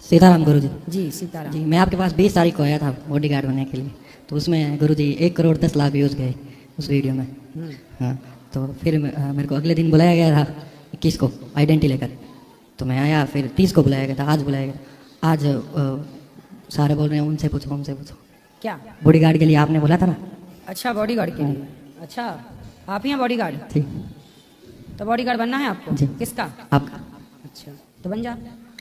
सीताराम गुरुजी। जी सीताराम जी, मैं आपके पास 20 तारीख को आया था बॉडीगार्ड बनने के लिए, तो उसमें गुरुजी 1,10,00,000 व्यूज़ गए उस वीडियो में। हाँ, तो फिर मेरे को अगले दिन बुलाया गया था 21 को आइडेंटिटी लेकर, तो मैं आया। फिर 30 को बुलाया गया था, आज बुलाया गया। आज सारे बोल रहे हैं उनसे पूछो उनसे पूछो। क्या बॉडीगार्ड के लिए आपने बोला था ना? अच्छा बॉडीगार्ड के लिए। अच्छा आप ही हैं बॉडीगार्ड? जी। तो बॉडीगार्ड बनना है आपको? जी। किसका? आपका। अच्छा तो बन जा।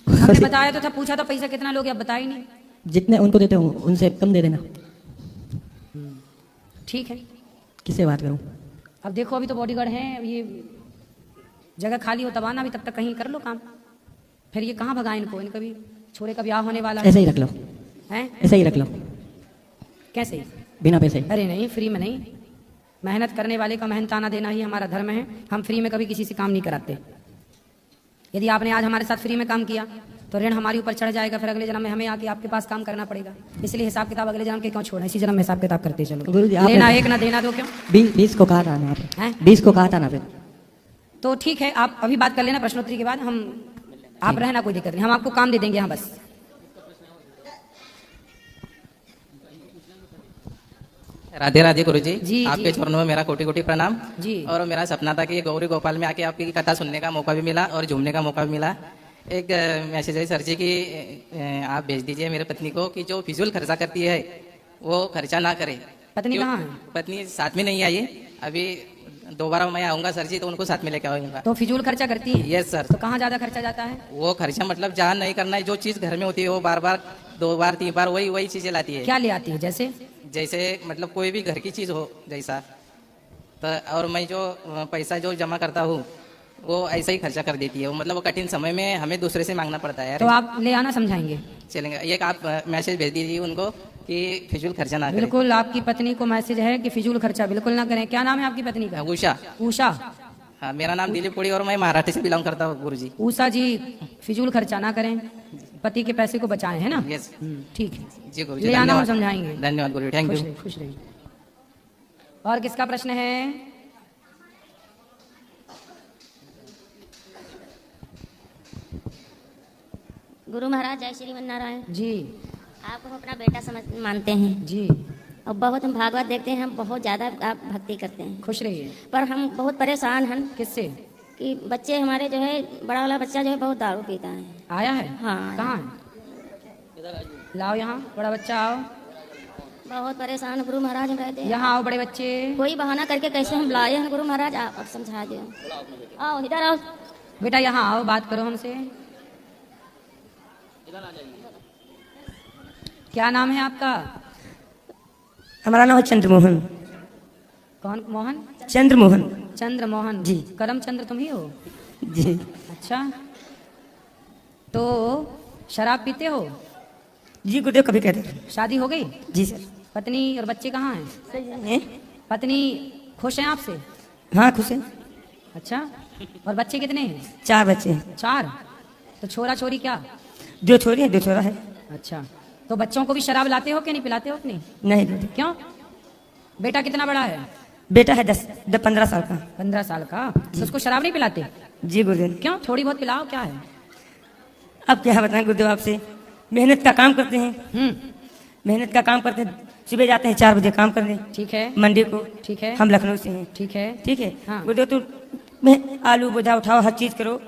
हमने बताया तो था, पूछा था पैसा कितना लोगे, अब बताया ही नहीं। जितने उनको देते हो उनसे कम दे देना। ठीक है, किससे बात करूं? अब देखो अभी तो बॉडीगार्ड हैं, अब ये जगह खाली हो तब आना, अभी तब तक कहीं कर लो काम। फिर ये कहाँ भगाए इनको, इनका भी छोरे का ब्याह होने वाला है। ऐसे ही रख लो, हैं? ऐसे ही रख लो, कैसे? बिना पैसे। अरे नहीं, फ्री में नहीं। मेहनत करने वाले का मेहनताना देना ही हमारा धर्म है। हम फ्री में कभी किसी से काम नहीं कराते। यदि आपने आज हमारे साथ फ्री में काम किया तो ऋण हमारे ऊपर चढ़ जाएगा, फिर अगले जन्म में हमें आके आपके पास काम करना पड़ेगा। इसलिए हिसाब किताब अगले जन्म के क्यों छोड़ें, इसी जन्म में हिसाब किताब करते चलो। गुरुजी आप लेना एक ना देना दो, क्यों? 20 को कहा था ना आपने? हैं? 20 को कहा था ना? फिर तो ठीक है, आप अभी बात कर लेना प्रश्नोत्तरी के बाद। हम आप रहना, कोई दिक्कत नहीं, हम आपको काम दे देंगे यहाँ बस। राधे राधे गुरुजी। जी, आपके जी। चरणों में मेरा कोटि कोटि प्रणाम। जी। और मेरा सपना था कि गौरी गोपाल में आके आपकी कथा सुनने का मौका भी मिला और झूमने का मौका भी मिला। एक मैसेज है सर जी की, आप भेज दीजिए मेरे पत्नी को कि जो फिजूल खर्चा करती है वो खर्चा ना करे। पत्नी कहाँ है? पत्नी साथ में नहीं आई अभी, दोबारा मैं आऊंगा सर जी तो उनको साथ में लेके आऊंगा। तो फिजूल खर्चा करती है? Yes sir. तो कहाँ ज्यादा खर्चा जाता है? वो खर्चा मतलब जहाँ नहीं करना है, जो चीज घर में होती है वो बार बार 2 बार 3 बार वही चीजें लाती है। क्या ले आती है? जैसे जैसे मतलब कोई भी घर की चीज हो जैसा, तो और मैं जो पैसा जो जमा करता हूँ वो ऐसा ही खर्चा कर देती है। वो मतलब वो कठिन समय में हमें दूसरे से मांगना पड़ता है। तो आप ले आना, समझाएंगे। चलेंगे, एक आप मैसेज भेज दीजिए उनको कि फिजूल खर्चा ना करें। बिल्कुल, आपकी पत्नी को मैसेज है कि फिजूल खर्चा बिल्कुल ना करें। क्या नाम है आपकी पत्नी का? उषा। उषा। हाँ, मेरा नाम दिलीप पुरी और मैं महाराष्ट्र से बिलोंग करता हूँ गुरुजी। उषा जी, फिजूल खर्चा ना करें, पति के पैसे को बचाएं, है ना? यस ठीक है, जी गुरुजी। ले आना, हम धन्यवाद। समझाएंगे। धन्यवाद गुरुजी, थैंक खुश यू। रहिए, खुश रहिए। और किसका प्रश्न है? गुरु महाराज जय श्रीमन नारायण। जी आपको हम अपना बेटा समझ मानते हैं जी, और बहुत हम भागवत देखते हैं, हम बहुत ज़्यादा आप भक्ति करते हैं, खुश रहिए। पर हम बहुत परेशान हैं किससे? कि बच्चे हमारे जो है, बड़ा वाला बच्चा जो है बहुत दारू पीता है। आया है? हाँ। कहाँ है? लाओ यहाँ, बड़ा बच्चा आओ। बहुत परेशान गुरु महाराज हम रहते हैं। यहाँ आओ बड़े बच्चे। कोई बहाना करके कैसे हम लाए हैं गुरु महाराज, आप समझा दो। आओ इधर आओ। बेटा यहाँ आओ, बात करो हमसे। क्या नाम है आपका? हमारा नाम है चंद्रमोहन। कौन मोहन? चंद्रमोहन। चंद्र मोहन जी। करम चंद्र तुम ही हो? जी। अच्छा, तो शराब पीते हो? जी गुरुदेव कभी कहते हैं। शादी हो गई? जी सर। पत्नी और बच्चे कहाँ हैं? हैं? पत्नी खुश हैं आपसे? हाँ खुश है। अच्छा, और बच्चे कितने हैं? 4 बच्चे हैं। 4? तो छोरा छोरी क्या? 2 छोरी है 2 छोरा है। अच्छा, तो बच्चों को भी शराब लाते हो कि नहीं, पिलाते हो कि नहीं? नहीं गुरुदेव। क्यों? बेटा कितना बड़ा है? बेटा है 15 साल का। 15 साल का? तो उसको शराब नहीं पिलाते? जी गुरुदेव। क्यों? थोड़ी बहुत पिलाओ, क्या है? अब क्या बताएं गुरुदेव आपसे, मेहनत का काम करते हैं, मेहनत का काम करते हैं। सुबह जाते हैं 4 बजे काम करने, ठीक है। मंडी को। ठीक है। हम लखनऊ से हैं। ठीक है। ठीक है। हाँ। गुरुदेव तो मैं आलू बोझा उठाओ, हर चीज करो,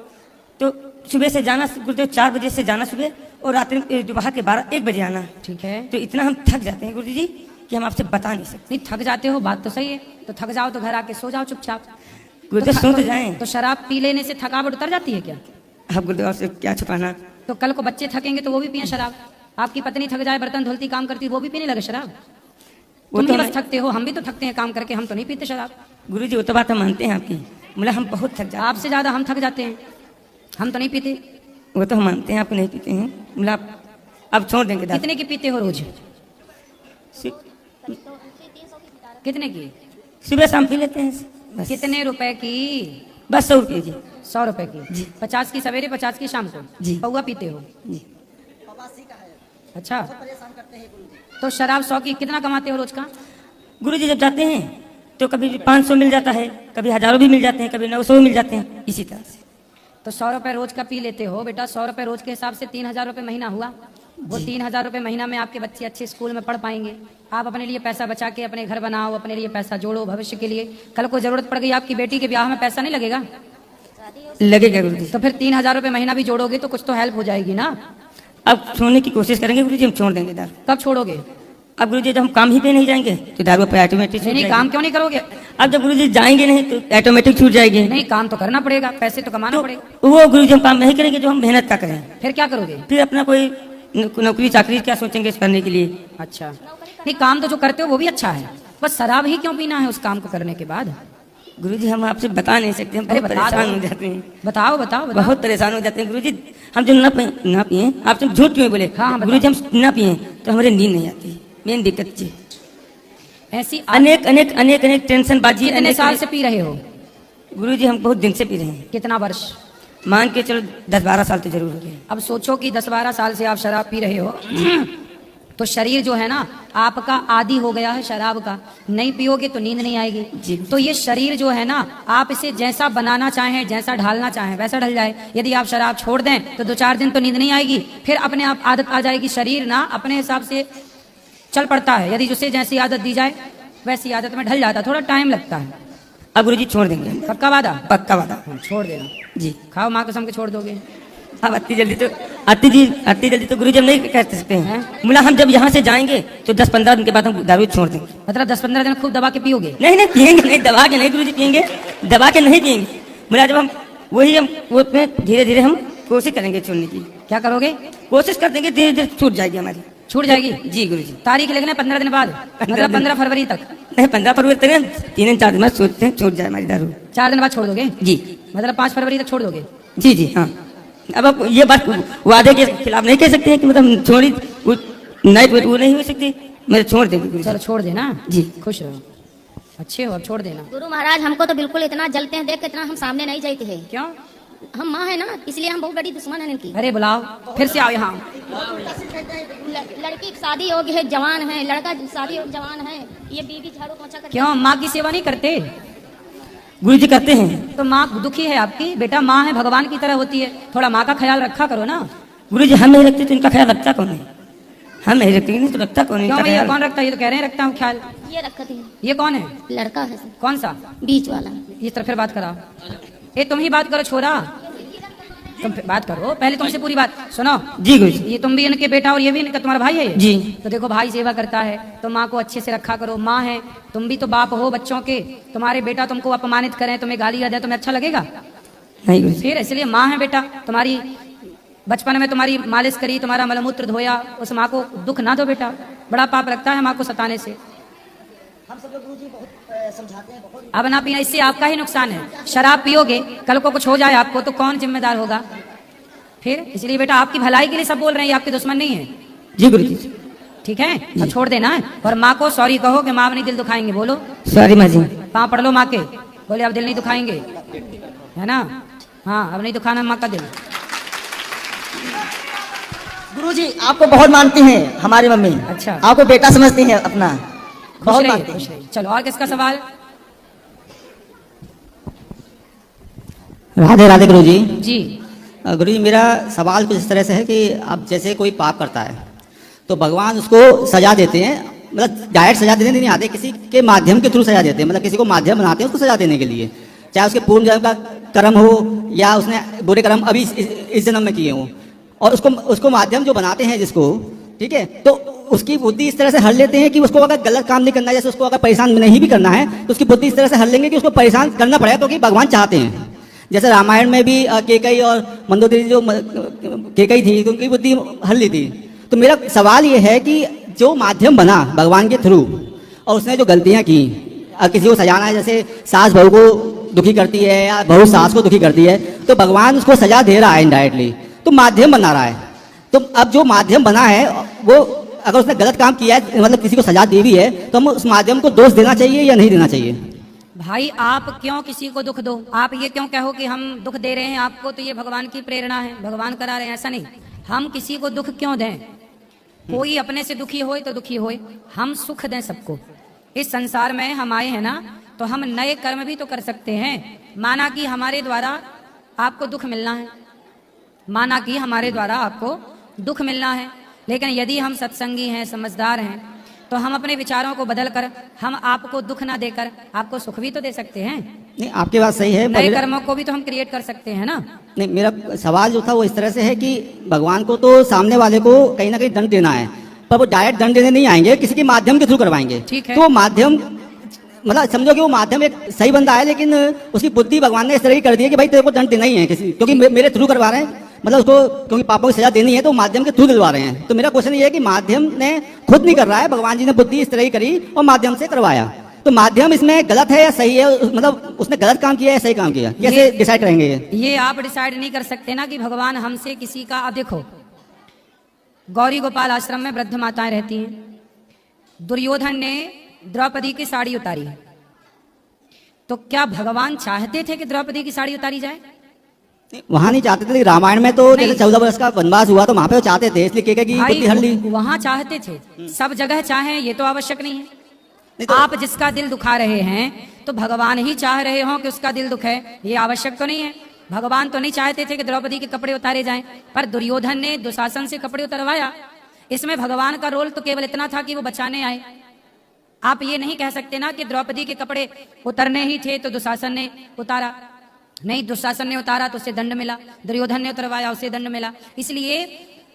तो सुबह से जाना गुरुदेव 4 बजे से जाना सुबह, और रात्रि दोपहर के 12-1 बजे आना। ठीक है। तो इतना हम थक जाते हैं गुरुजी कि हम आपसे बता नहीं सकते। नहीं, थक जाते हो, बात तो सही है। तो थक जाओ तो घर आके सो जाओ चुपचाप। गुरुदेव सो तो जाएं। तो शराब पी लेने से थकावट उतर जाती है क्या? अब गुरुदेव आपसे क्या छुपाना। तो कल को बच्चे थकेंगे तो वो भी पिए शराब। आपकी पत्नी थक जाए, बर्तन धुलती काम करती, वो भी पीने लगे शराब। वो तुम तो ही बस नहीं। थकते हो, हम भी तो थकते हैं काम करके, हम तो नहीं पीते शराब। गुरुजी वो तो बात हम मानते हैं आपकी, मतलब हम बहुत थक जाते हैं। आपसे ज्यादा हम थक जाते हैं, हम तो नहीं पीते। वो तो हम मानते हैं, आप नहीं पीते हैं, मतलब अब छोड़ देंगे दादा। कितने की पीते हो रोज? कितने की? सुबह शाम पी लेते हैं बस। कितने रुपए की? बस 100 रुपये जी। 100 रुपए की? जी। 50 की सवेरे, 50 की शाम को? जी। पौवा पीते हो? जी। अच्छा, तो शराब 100 की कितना कमाते हो रोज का? गुरुजी जब जाते हैं तो कभी 500 मिल जाता है, कभी हजारों भी मिल जाते हैं, कभी 900 भी मिल जाते हैं, इसी तरह से। तो तो 100 रुपए रोज का पी लेते हो बेटा, 100 रुपए रोज के हिसाब से 3,000 रुपए महीना हुआ। वो 3,000 रुपए महीना में आपके बच्चे अच्छे स्कूल में पढ़ पाएंगे। आप अपने लिए पैसा बचा के अपने घर बनाओ, अपने लिए पैसा जोड़ो भविष्य के लिए। कल को जरूरत पड़ गई आपकी बेटी के ब्याह में, पैसा नहीं लगेगा? लगेगा गुरुजी। तो फिर 3,000 रुपए महीना भी जोड़ोगे तो कुछ तो हेल्प हो जाएगी ना। अब छोड़ने की कोशिश करेंगे गुरुजी, हम छोड़ देंगे दारू। कब छोड़ोगे? अब गुरुजी जब हम काम ही पे नहीं जाएंगे तो दारू पे ऑटोमेटिक नहीं काम क्यों नहीं करोगे? अब जब गुरुजी जाएंगे नहीं तो ऑटोमेटिक छूट जाएगी। नहीं काम तो करना पड़ेगा, पैसे तो कमाना पड़ेगा। वो गुरुजी हम काम नहीं करेंगे जो हम मेहनत का करें। फिर क्या करोगे? फिर अपना कोई नौकरी चाकरी क्या सोचेंगे इस करने के लिए। अच्छा नहीं काम तो जो करते हो वो भी अच्छा है, बस शराब ही क्यों पीना है उस काम को करने के बाद? गुरुजी हम आपसे बता नहीं सकते, हम अरे बहुत बता परेशान दो। हो जाते हैं। बताओ बताओ बताओ। बहुत परेशान हो जाते हैं गुरुजी। हम जो ना पिए आपसे झूठ क्यों बोले? हाँ, हाँ, गुरुजी हम ना पिए तो हमारे नींद नहीं आती, मेन दिक्कत जी। ऐसी अनेक अनेक अनेक अनेक टेंशन बाजी। कितने साल से पी रहे हो? गुरुजी हम बहुत दिन से पी रहे हैं, कितना वर्ष? मान के चलो 10-12 साल तो जरूर हो गए। अब सोचो कि 10-12 साल से आप शराब पी रहे हो तो शरीर जो है ना आपका आदी हो गया है शराब का। नहीं पियोगे तो नींद नहीं आएगी। तो ये शरीर जो है ना आप इसे जैसा बनाना चाहें, जैसा ढालना चाहें वैसा ढल जाए। यदि आप शराब छोड़ दें तो 2-4 दिन तो नींद नहीं आएगी, फिर अपने आप आदत आ जाएगी। शरीर ना अपने हिसाब से चल पड़ता है, यदि उसे जैसी आदत दी जाए वैसी आदत में ढल जाता है, थोड़ा टाइम लगता है। अब गुरुजी छोड़ देंगे, पक्का वादा? पक्का वादा। छोड़ देना जी खाओ माँ कसम के छोड़ दोगे? अब अति जल्दी तो गुरुजी हम नहीं कह सकते हैं। हैं? बोला हम जब यहाँ से जाएंगे तो 10-15 दिन के बाद हम दारू छोड़ देंगे। मतलब 10-15 दिन खूब दबा के पियोगे? नहीं नहीं पियेंगे नहीं, दबा के नहीं गुरुजी पियेंगे, दबा के नहीं पियेंगे। बोला जब हम वो धीरे धीरे हम कोशिश करेंगे छोड़ने की। क्या करोगे? कोशिश कर देंगे, धीरे धीरे छूट जाएगी हमारी। छूट जाएगी? जी गुरुजी। तारीख लिखना 15 दिन बाद, मतलब 15 फरवरी तक। नहीं 15 फरवरी तक 3-4 दिन बाद सोचते हैं छूट जाए हमारी दारू। 4 दिन बाद छोड़ दोगे? जी मतलब 5 फरवरी तक छोड़ दोगे? जी जी हाँ। अब आप ये बात वादे के खिलाफ नहीं कह सकते हैं कि मतलब छोड़ी नहीं, वो नहीं हो सकती। मैं छोड़ देंगे गुरुजी। चलो छोड़ देना जी। खुश रहो, अच्छे हो, अब छोड़ देना। गुरु महाराज हमको तो बिल्कुल इतना जलते हैं देख के, इतना हम सामने नहीं जाते हैं। क्यों? हम माँ है ना, इसलिए हम बहुत बड़ी दुश्मन है इनकी। अरे बुलाओ फिर से आओ यहाँ। लड़की की शादी होगी है, जवान है, लड़का शादी हो जवान है, ये बीवी झाड़ू पोछा कर। क्यों माँ की सेवा नहीं करते? गुरुजी करते हैं। तो माँ दुखी है आपकी? बेटा माँ है भगवान की तरह होती है, थोड़ा माँ का ख्याल रखा करो ना। गुरुजी हम नहीं रखते तो इनका ख्याल रखता कौन है? हम नहीं रखते नहीं तो रखता कौन है क्यों इनका भैया ख्याल? कौन रखता है? ये तो कह रहे हैं रखता हूँ ख्याल। ये रखती है, ये कौन है? लड़का है सर, कौन सा? बीच वाला। इस तरह फिर बात कराओ। ये तुम ही बात करो छोरा, तुम फिर बात करो, पहले तुमसे पूरी बात सुनो। जी गुरुजी। ये तुम भी इनके बेटा और ये भी इनका तुम्हारा भाई है ये? जी। तो देखो भाई सेवा करता है तो माँ को अच्छे से रखा करो। माँ है, तुम भी तो बाप हो बच्चों के। तुम्हारे बेटा तुमको अपमानित करें, तुम्हें गाली दे, तुम्हें अच्छा लगेगा? नहीं गुरुजी। फिर इसलिए माँ है बेटा तुम्हारी, बचपन में तुम्हारी मालिश करी, तुम्हारा मलमूत्र धोया, उस माँ को दुख ना दो बेटा, बड़ा पाप लगता है माँ को सताने से। अब ना पीना, इससे आपका ही नुकसान है। शराब पियोगे कल को कुछ हो जाए आपको तो कौन जिम्मेदार होगा फिर? इसलिए बेटा आपकी भलाई के लिए सब बोल रहे हैं, ये आपके दुश्मन नहीं है। जी गुरुजी। ठीक है, अब छोड़ देना है। और माँ को सॉरी कहो कि माँ अपनी दिल दुखाएंगे, बोलो सॉरी माँ जी। पाँव पढ़ लो माँ के, बोले अब दिल नहीं दुखाएंगे, है ना? हाँ अब नहीं दुखाना माँ का दिल। गुरुजी आपको बहुत मानती हैं हमारी मम्मी। अच्छा। आपको बेटा समझती हैं अपना, खुश बहुत रहिए, मानती खुश हैं। रहिए। चलो और किसका सवाल? राधे राधे गुरुजी। जी गुरुजी मेरा सवाल कुछ इस तरह से है कि अब जैसे कोई पाप करता है तो भगवान उसको सजा देते हैं, मतलब डायरेक्ट सजा देने नहीं आते, किसी के माध्यम के थ्रू सजा देते हैं, मतलब किसी को माध्यम बनाते हैं उसको सजा देने के लिए, चाहे उसके पूर्व जन्म का कर्म हो या उसने बुरे कर्म अभी इस जन्म में किए हों, और उसको माध्यम जो बनाते हैं जिसको, ठीक है, तो उसकी बुद्धि इस तरह से हल लेते हैं कि उसको अगर गलत काम नहीं करना है, जैसे उसको अगर परेशान नहीं भी करना है तो उसकी बुद्धि इस तरह से हल लेंगे कि उसको परेशान करना पड़ेगा क्योंकि भगवान चाहते हैं। जैसे रामायण में भी केकई और मंदोदरी जो केकई थी तो उनकी बुद्धि हल ली थी। तो मेरा सवाल ये है कि जो माध्यम बना भगवान के थ्रू और उसने जो गलतियाँ की, किसी को सजाना है, जैसे सास बहू को दुखी करती है या बहू सास को दुखी करती है तो भगवान उसको सजा दे रहा है इनडायरेक्टली, तो माध्यम बना रहा है। तो अब जो माध्यम बना है वो अगर उसने गलत काम किया है, मतलब किसी को सजा दी भी है, तो हम उस माध्यम को दोष देना चाहिए या नहीं देना चाहिए? भाई आप क्यों किसी को दुख दो? आप ये क्यों कहो कि हम दुख दे रहे हैं आपको, तो ये भगवान की प्रेरणा है, भगवान करा रहे हैं, ऐसा नहीं। हम किसी को दुख क्यों दें? कोई अपने से दुखी होए तो दुखी होए, हम सुख दें सबको। इस संसार में हम आए हैं ना, तो हम नए कर्म भी तो कर सकते हैं। माना कि हमारे द्वारा आपको दुख मिलना है, माना कि हमारे द्वारा आपको दुख मिलना है, लेकिन यदि हम सत्संगी हैं, समझदार हैं, तो हम अपने विचारों को बदलकर हम आपको दुख ना देकर आपको सुख भी तो दे सकते हैं। नहीं, आपकी बात सही है, पर नए कर्मों को भी तो हम क्रिएट कर सकते हैं ना। नहीं, मेरा सवाल जो था वो इस तरह से है कि भगवान को तो सामने वाले को कहीं ना कहीं दंड देना है, पर वो डायरेक्ट दंड देने नहीं आएंगे, किसी के माध्यम के थ्रू करवाएंगे। ठीक है। तो वो माध्यम, मतलब समझो कि वो माध्यम एक सही बंदा है, लेकिन उसकी बुद्धि भगवान ने इस तरह की कर दी है कि भाई तेरे को दंड देना ही है किसी, क्योंकि मेरे थ्रू करवा रहे हैं, मतलब उसको क्योंकि पापों की सजा देनी है तो माध्यम के थ्रू दिलवा रहे हैं। तो मेरा क्वेश्चन ये है कि माध्यम ने खुद नहीं कर रहा है, भगवान जी ने बुद्धि इस तरह की करी और माध्यम से करवाया, तो माध्यम इसमें गलत है या सही है? मतलब उसने गलत काम किया या सही काम किया, कैसे डिसाइड करेंगे ये आप डिसाइड नहीं कर सकते ना कि भगवान हमसे किसी का। अब देखो, गौरी गोपाल आश्रम में वृद्ध माताएं रहती हैं, दुर्योधन ने द्रौपदी की साड़ी उतारी, तो क्या भगवान चाहते थे कि द्रौपदी की साड़ी उतारी जाए? वहां नहीं चाहते थे, रामायण में तो जैसे 14 वर्ष का वनवास हुआ तो वहां पे वो चाहते थे, इसलिए कह कि बुद्धि हर ली। वहां चाहते थे, सब जगह चाहें ये तो आवश्यक नहीं है। आप जिसका दिल दुखा रहे हैं तो भगवान ही चाह रहे हो कि उसका दिल दुखे, ये आवश्यक तो नहीं है। भगवान तो नहीं चाहते थे कि द्रौपदी के कपड़े उतारे जाएं, पर दुर्योधन ने दुशासन से कपड़े उतरवाया। इसमें भगवान का रोल तो केवल इतना था कि वो बचाने आए। आप ये नहीं कह सकते ना कि द्रौपदी के कपड़े उतरने ही थे तो दुशासन ने उतारा। नहीं, दुशासन ने उतारा तो उसे दंड मिला, दुर्योधन ने उतरवाया उसे दंड मिला। इसलिए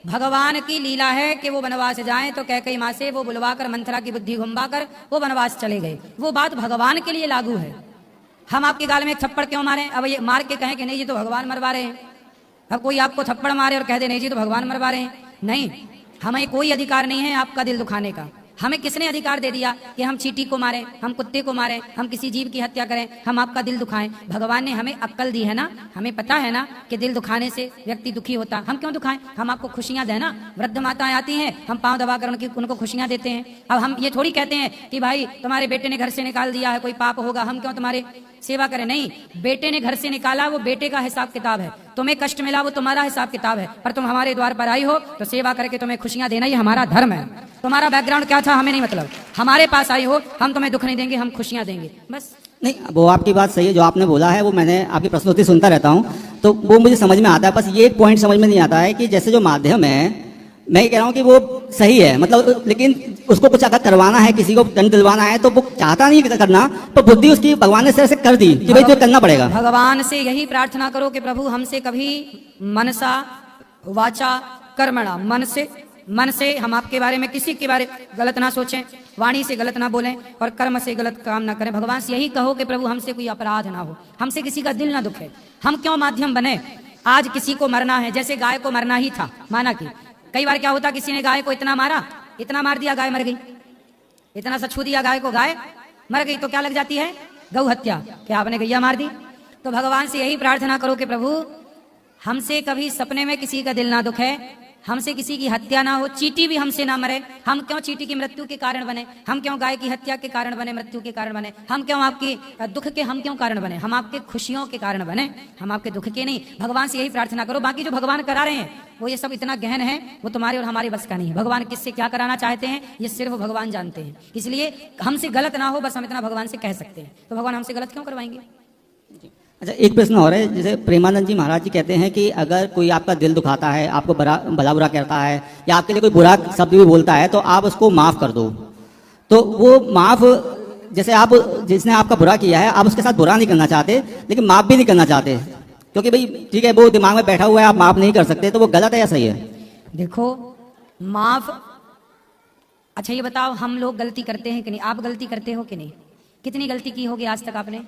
भगवान की लीला है कि वो वनवास जाएं तो कैकेयी मां से वो बुलवाकर मंथरा की बुद्धि घुमाकर वो वनवास चले गए। वो बात भगवान के लिए लागू है। हम आपके गाल में एक थप्पड़ क्यों मारें? अब ये मार के कहें कि नहीं जी तो भगवान मरवा रहे हैं। अब कोई आपको थप्पड़ मारे और कह दे नहीं जी तो भगवान मरवा रहे हैं, नहीं, हमें कोई अधिकार नहीं है आपका दिल दुखाने का। हमें किसने अधिकार दे दिया कि हम चींटी को मारें, हम कुत्ते को मारें, हम किसी जीव की हत्या करें, हम आपका दिल दुखाएं? भगवान ने हमें अक्ल दी है ना, हमें पता है ना कि दिल दुखाने से व्यक्ति दुखी होता। हम क्यों दुखाएं? हम आपको खुशियां दें ना। वृद्ध माताएं आती हैं, हम पांव दबाकर उनको खुशियां देते हैं। अब हम ये थोड़ी कहते हैं कि भाई तुम्हारे बेटे ने घर से निकाल दिया है, कोई पाप होगा, हम क्यों तुम्हारे सेवा करें? नहीं, बेटे ने घर से निकाला वो बेटे का हिसाब किताब है, तुम्हें कष्ट मिला वो तुम्हारा हिसाब किताब है, पर तुम हमारे द्वार पर आई हो तो सेवा करके तुम्हें खुशियां देना ये हमारा धर्म है। तुम्हारा बैकग्राउंड क्या था हमें नहीं मतलब, हमारे पास आई हो हम तुम्हें दुख नहीं देंगे, हम खुशियां देंगे बस। नहीं, वो आपकी बात सही है, जो आपने बोला है वो मैंने आपकी प्रस्तुति सुनता रहता हूँ तो वो मुझे समझ में आता है। बस ये एक पॉइंट समझ में नहीं आता है कि जैसे जो माध्यम है, मैं ये कह रहा हूँ कि वो सही है, मतलब लेकिन उसको कुछ अगर करवाना है, किसी को दंड दिलवाना है तो वो चाहता नहीं करना, तो बुद्धि उसकी भगवान ने सिर से कर दी कि भाई तो करना पड़ेगा। भगवान से यही प्रार्थना करो कि प्रभु हमसे कभी मनसा वाचा कर्मणा, मन से हम आपके बारे में किसी के बारे गलत ना सोचें, वाणी से गलत ना बोलें और कर्म से गलत काम ना करें। भगवान से यही कहो कि प्रभु हमसे कोई अपराध ना हो, हमसे किसी का दिल ना दुखे। हम क्यों माध्यम बने? आज किसी को मरना है, जैसे गाय को मरना ही था, माना कि कई बार क्या होता, किसी ने गाय को इतना मारा, इतना मार दिया, गाय मर गई, इतना सा छू दिया गाय को, गाय मर गई, तो क्या लग जाती है? गौ हत्या। क्या आपने गैया मार दी? तो भगवान से यही प्रार्थना करो कि प्रभु हमसे कभी सपने में किसी का दिल ना दुखे, हमसे किसी की हत्या ना हो, चींटी भी हमसे ना मरे। हम क्यों चींटी की मृत्यु के कारण बने? हम क्यों गाय की हत्या के कारण बने, मृत्यु के कारण बने? हम क्यों आपकी दुख के हम क्यों कारण बने? हम आपके खुशियों के कारण बने, हम आपके दुख के नहीं। भगवान से यही प्रार्थना करो। बाकी जो भगवान करा रहे हैं वो ये सब इतना गहन है, वो तुम्हारे और हमारे बस का नहीं है। भगवान किससे क्या कराना चाहते हैं ये सिर्फ भगवान जानते हैं। इसलिए हमसे गलत ना हो, बस हम इतना भगवान से कह सकते हैं। तो भगवान हमसे गलत क्यों करवाएंगे? अच्छा, एक प्रश्न और है। जैसे प्रेमानंद जी महाराज जी कहते हैं कि अगर कोई आपका दिल दुखाता है, आपको भला बुरा कहता है या आपके लिए कोई बुरा शब्द भी बोलता है तो आप उसको माफ़ कर दो। तो वो माफ़, जैसे आप जिसने आपका बुरा किया है आप उसके साथ बुरा नहीं करना चाहते लेकिन माफ़ भी नहीं करना चाहते, क्योंकि भाई ठीक है वो दिमाग में बैठा हुआ है, आप माफ़ नहीं कर सकते, तो वो गलत है या सही है? देखो, माफ़, अच्छा ये बताओ, हम लोग गलती करते हैं कि नहीं? आप गलती करते हो कि नहीं? कितनी गलती की होगी आज तक आपने?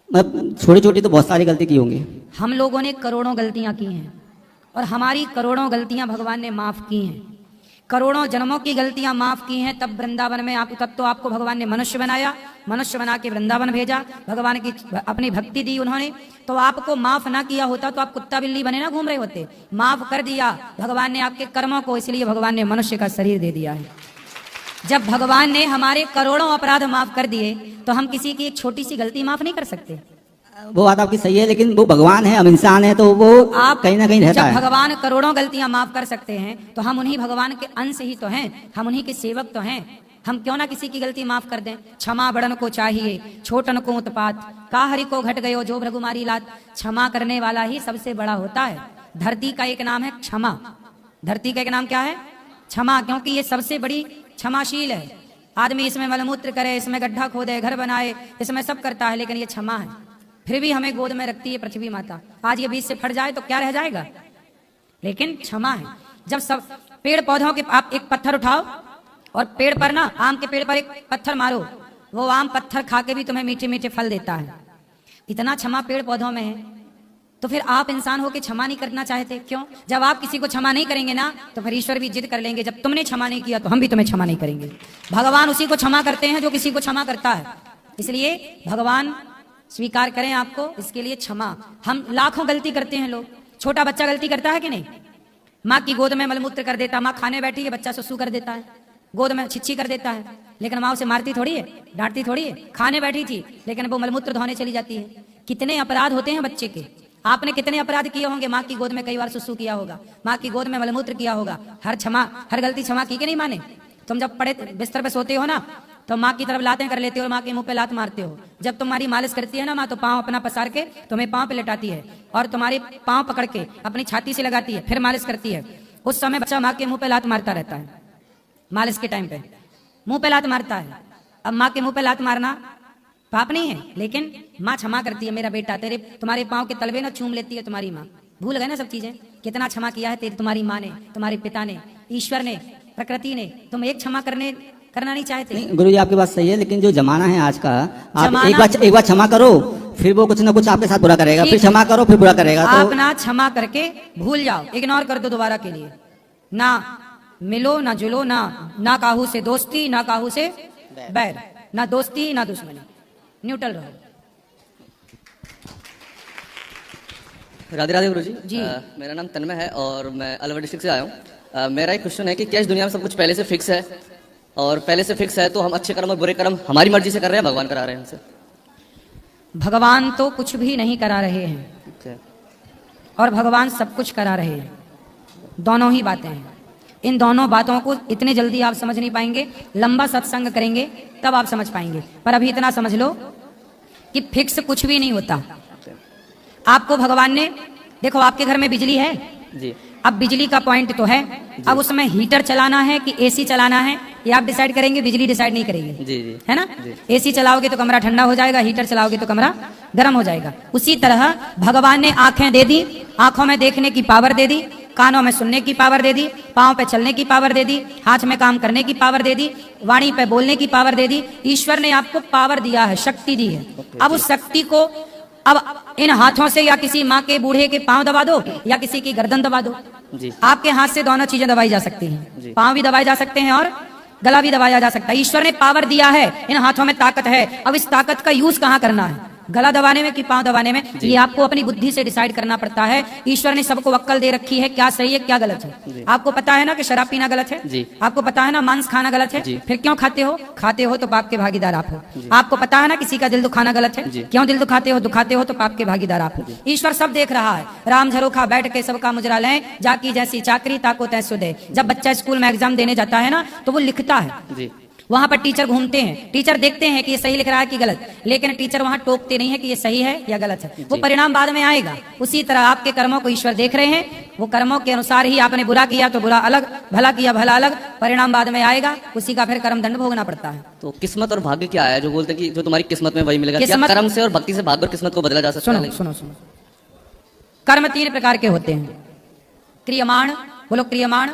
मतलब छोटी छोटी तो बहुत सारी गलती की होंगी। हम लोगों ने करोड़ों गलतियां की हैं और हमारी करोड़ों गलतियां भगवान ने माफ की हैं। करोड़ों जन्मों की गलतियां माफ की हैं। तब वृंदावन में तब तो आपको भगवान ने मनुष्य बनाया, मनुष्य बना के वृंदावन भेजा, भगवान की अपनी भक्ति दी उन्होंने। तो आपको माफ ना किया होता तो आप कुत्ता बिल्ली बने ना घूम रहे होते। माफ कर दिया भगवान ने आपके कर्मों को, इसलिए भगवान ने मनुष्य का शरीर दे दिया है। जब भगवान ने हमारे करोड़ों अपराध माफ कर दिए तो हम किसी की एक छोटी सी गलती माफ नहीं कर सकते। वो बात आपकी सही है, लेकिन वो भगवान है, हम इंसान है, तो वो आप कहीं ना कहीं रहता है। जब भगवान करोड़ों गलतियां माफ कर सकते हैं तो हम उन्हीं भगवान के अंश ही तो हैं, हम उन्हीं के सेवक तो हैं। हम क्यों ना किसी की गलती माफ कर दें। क्षमा बड़न को चाहिए, छोटन को उत्पात, काहरी को घट गयो जो भृगुमारी लात। क्षमा करने वाला ही सबसे बड़ा होता है। धरती का एक नाम है क्षमा। धरती का एक नाम क्या है? क्षमा, क्योंकि ये सबसे बड़ी क्षमाशील है। आदमी इसमें मलमूत्र करे, इसमें गड्ढा खोदे, घर बनाए, इसमें सब करता है, लेकिन ये क्षमा है। फिर भी हमें गोद में रखती है पृथ्वी माता। आज ये बीच से फट जाए तो क्या रह जाएगा, लेकिन क्षमा है। जब सब पेड़ पौधों के आप एक पत्थर उठाओ और पेड़ पर ना, आम के पेड़ पर एक पत्थर मारो, वो आम पत्थर खा के भी तुम्हें मीठे मीठे फल देता है। इतना क्षमा पेड़ पौधों में है, तो फिर आप इंसान होकर क्षमा नहीं करना चाहते क्यों? जब आप किसी को क्षमा नहीं करेंगे ना, तो फिर ईश्वर भी जिद कर लेंगे, जब तुमने क्षमा नहीं किया तो हम भी तुम्हें क्षमा नहीं करेंगे। भगवान उसी को क्षमा करते हैं जो किसी को क्षमा करता है। इसलिए भगवान स्वीकार करें आपको, इसके लिए क्षमा। हम लाखों गलती करते हैं लोग। छोटा बच्चा गलती करता है कि नहीं? माँ की गोद में मलमूत्र कर देता, माँ खाने बैठी है, बच्चा सुसु कर देता है, गोद में छिच्छी कर देता है, लेकिन माँ उसे मारती थोड़ी है, डांटती थोड़ी है। खाने बैठी थी लेकिन वो मलमूत्र धोने चली जाती है। कितने अपराध होते हैं बच्चे के। आपने कितने अपराध किए होंगे? माँ की गोद में कई बार सुसु किया होगा, माँ की गोद में मलमूत्र किया होगा। हर गलती क्षमा की कि नहीं माने? तुम जब पड़े बिस्तर पे सोते हो ना, तो माँ की तरफ लातें कर लेते हो और माँ के मुंह पे लात मारते हो। जब तुम्हारी मालिश करती है ना माँ, तो पाँव अपना पसार के तुम्हें पाँव पे लेटाती है और तुम्हारे पाँव पकड़ के अपनी छाती से लगाती है, फिर मालिश करती है। उस समय बच्चा माँ के मुंह पे लात मारता रहता है। मालिश के टाइम पे मुंह पे लात मारता है। अब माँ के मुंह पे लात मारना पाप नहीं है, लेकिन माँ क्षमा करती है। मेरा बेटा, तुम्हारे पाँव के तलवे ना चूम लेती है तुम्हारी माँ। भूल गए ना सब चीजें? कितना क्षमा किया है तुम्हारी माँ ने, तुम्हारे पिता ने, ईश्वर ने, प्रकृति ने। तुम एक क्षमा करना नहीं चाहते। गुरु जी आपकी बात सही है, लेकिन जो जमाना है आज का, आप एक बार क्षमा करो, फिर वो कुछ ना कुछ आपके साथ बुरा करेगा, फिर क्षमा करो फिर बुरा करेगा। आप ना क्षमा करके भूल जाओ, इग्नोर कर दो दोबारा के लिए। ना मिलो ना जुलो, ना काहू से दोस्ती, ना काहू से बैर, ना दोस्ती ना दुश्मनी, न्यूट्रल रहो। राधे राधे गुरु जी। जी। मेरा नाम तन्मय है और मैं अलवर डिस्ट्रिक्ट से आया हूँ। मेरा एक क्वेश्चन है कि क्या इस दुनिया में सब कुछ पहले से फिक्स है? और पहले से फिक्स है तो हम अच्छे कर्म और बुरे कर्म हमारी मर्जी से कर रहे हैं, भगवान करा रहे हैं हमसे? भगवान तो कुछ भी नहीं करा रहे हैं और भगवान सब कुछ करा रहे हैं। दोनों ही बातें हैं। इन दोनों बातों को इतने जल्दी आप समझ नहीं पाएंगे, लंबा सत्संग करेंगे तब आप समझ पाएंगे। पर अभी इतना समझ लो कि फिक्स कुछ भी नहीं होता। आपको भगवान ने, देखो आपके घर में बिजली है जी। अब बिजली का पॉइंट तो है, अब उसमें हीटर चलाना है कि एसी चलाना है, ये आप डिसाइड करेंगे, बिजली डिसाइड नहीं करेगी। जी जी। है ना? एसी चलाओगे तो कमरा ठंडा हो जाएगा, हीटर चलाओगे तो कमरा गर्म हो जाएगा। उसी तरह भगवान ने आंखें दे दी, आंखों में देखने की पावर दे दी, कानों में सुनने की पावर दे दी, पाँव पे चलने की पावर दे दी, हाथ में काम करने की पावर दे दी, वाणी पे बोलने की पावर दे दी। ईश्वर ने आपको पावर दिया है, शक्ति दी है। अब उस शक्ति को अब इन हाथों से या किसी माँ के बूढ़े के पाँव दबा दो या किसी की गर्दन दबा दो। जी। आपके हाथ से दोनों चीजें दबाई जा सकती हैं, पाँव भी दबाए जा सकते हैं और गला भी दबाया जा सकता है। ईश्वर ने पावर दिया है, इन हाथों में ताकत है। अब इस ताकत का यूज कहाँ करना है? गला दबाने में कि पाँव दबाने में? ये आपको अपनी बुद्धि से डिसाइड करना पड़ता है। ईश्वर ने सबको अक्ल दे रखी है, क्या सही है क्या गलत है। आपको पता है ना कि शराब पीना गलत है जी। आपको पता है ना मांस खाना गलत है, फिर क्यों खाते हो? खाते हो तो पाप के भागीदार आप हो। आपको पता है ना किसी का दिल दुखाना गलत है, क्यों दिल दुखाते हो तो पाप के भागीदार आप हो। ईश्वर सब देख रहा है। राम झरोखा बैठ के सबका मुजरा लें, जाकी जैसी चाकरी ताको तैसो दे। जब बच्चा स्कूल में एग्जाम देने जाता है ना, तो वो लिखता है, वहां पर टीचर घूमते हैं, टीचर देखते हैं कि ये सही लिख रहा है कि गलत, लेकिन टीचर वहां टोकते नहीं है कि ये सही है या गलत है। वो परिणाम बाद में आएगा। उसी तरह आपके कर्मों को ईश्वर देख रहे हैं, वो कर्मों के अनुसार ही आपने बुरा किया तो बुरा अलग, भला किया भला अलग, परिणाम बाद में आएगा, उसी का फिर कर्म दंड भोगना पड़ता है। तो किस्मत और भाग्य क्या है जो बोलते हैं कि जो तुम्हारी किस्मत में वही मिलेगा? क्या कर्म से और भक्ति से भाग्य और किस्मत को बदला जा सकता है? सुनो, कर्म 3 प्रकार के होते हैं, क्रियमाण, बोलो क्रियमाण,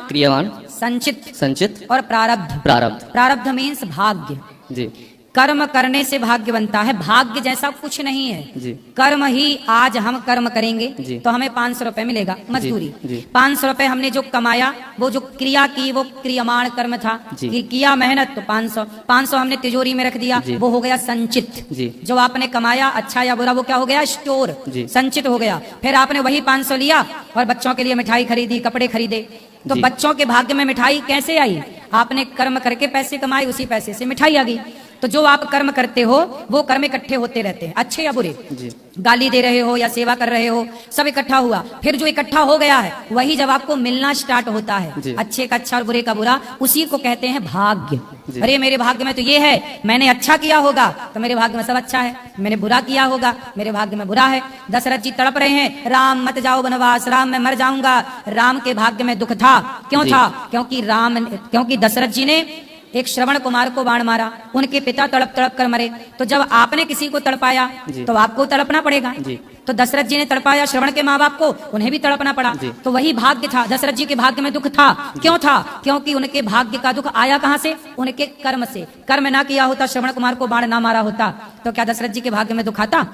संचित और प्रारब्ध। प्रारब्ध मीन्स भाग्य जी। कर्म करने से भाग्य बनता है, भाग्य जैसा कुछ नहीं है जी। कर्म ही, आज हम कर्म करेंगे तो हमें 500 रुपए मिलेगा मजदूरी। 500 रुपए हमने जो कमाया, वो जो क्रिया की वो क्रियमाण कर्म था, किया मेहनत तो 500 हमने तिजोरी में रख दिया, वो हो गया संचित। जो आपने कमाया अच्छा या बुरा, वो क्या हो गया? स्टोर, संचित हो गया। फिर आपने वही 500 लिया और बच्चों के लिए मिठाई खरीदी, कपड़े खरीदे। तो बच्चों के भाग्य में मिठाई कैसे आई? आपने कर्म करके पैसे कमाए, उसी पैसे से मिठाई आ गई। तो जो आप कर्म करते हो वो कर्म इकट्ठे होते रहते हैं, अच्छे या बुरे। जी। गाली दे रहे हो या सेवा कर रहे हो, सब इकट्ठा हुआ, फिर जो इकट्ठा हो गया है वही जब आपको मिलना स्टार्ट होता है, जी। अच्छे का अच्छा और बुरे का बुरा, उसी को कहते हैं भाग्य। जी। अरे मेरे भाग्य में तो ये है, मैंने अच्छा किया होगा तो मेरे भाग्य में सब अच्छा है, मैंने बुरा किया होगा मेरे भाग्य में बुरा है। दशरथ जी तड़प रहे हैं, राम मत जाओ वनवास, राम मैं मर जाऊंगा। राम के भाग्य में दुख था, क्यों जी। था? क्योंकि दशरथ जी ने एक श्रवण कुमार को बाण मारा, उनके पिता तड़प तड़प कर मरे। तो जब आपने किसी को तड़पाया जी। तो आपको तड़पना पड़ेगा। जी। तो दशरथ जी ने तड़पाया श्रवण के माँ बाप को, उन्हें भी तड़पना पड़ा। जी। तो वही भाग्य था, दशरथ जी के भाग्य में दुख था, क्यों था? क्योंकि उनके भाग्य का दुख आया कहां से? उनके कर्म से। कर्म ना किया होता, श्रवण कुमार को बाण ना मारा होता, तो क्या दशरथ जी के भाग्य में दुख आता?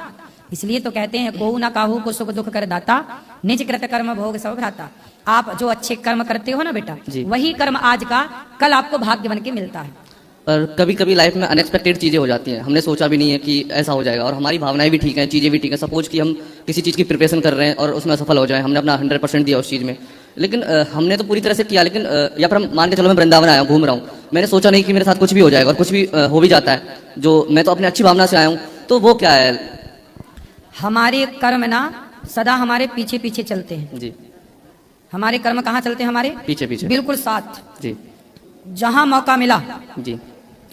इसलिए तो कहते हैं कोहु ना काहू को सुख दुख कर दाता, निज कृत कर्म भोग सब भ्राता। आप जो अच्छे कर्म करते हो ना बेटा, जी। वही कर्म आज का कल आपको भाग्य बन के मिलता है। पर कभी कभी लाइफ में अनएक्सपेक्टेड चीज़ें हो जाती हैं, हमने सोचा भी नहीं है कि ऐसा हो जाएगा, और हमारी भावनाएं भी ठीक हैं, चीज़ें भी ठीक हैं। सपोज कि हम किसी चीज़ की प्रिपरेशन कर रहे हैं और उसमें असफल हो जाए, हमने अपना 100% दिया उस चीज़ में, लेकिन हमने तो पूरी तरह से किया, लेकिन या फिर हम मान के चलो मैं वृंदावन आया हूँ, घूम रहा हूँ, मैंने सोचा नहीं कि मेरे साथ कुछ भी हो जाएगा, और कुछ भी हो भी जाता है, जो मैं तो अपनी अच्छी भावना से आया हूँ, तो वो क्या है? हमारे कर्म ना सदा हमारे पीछे पीछे चलते हैं। जी। हमारे कर्म कहाँ चलते हैं? हमारे पीछे पीछे। बिल्कुल साथ। जी। जहां मौका मिला जी।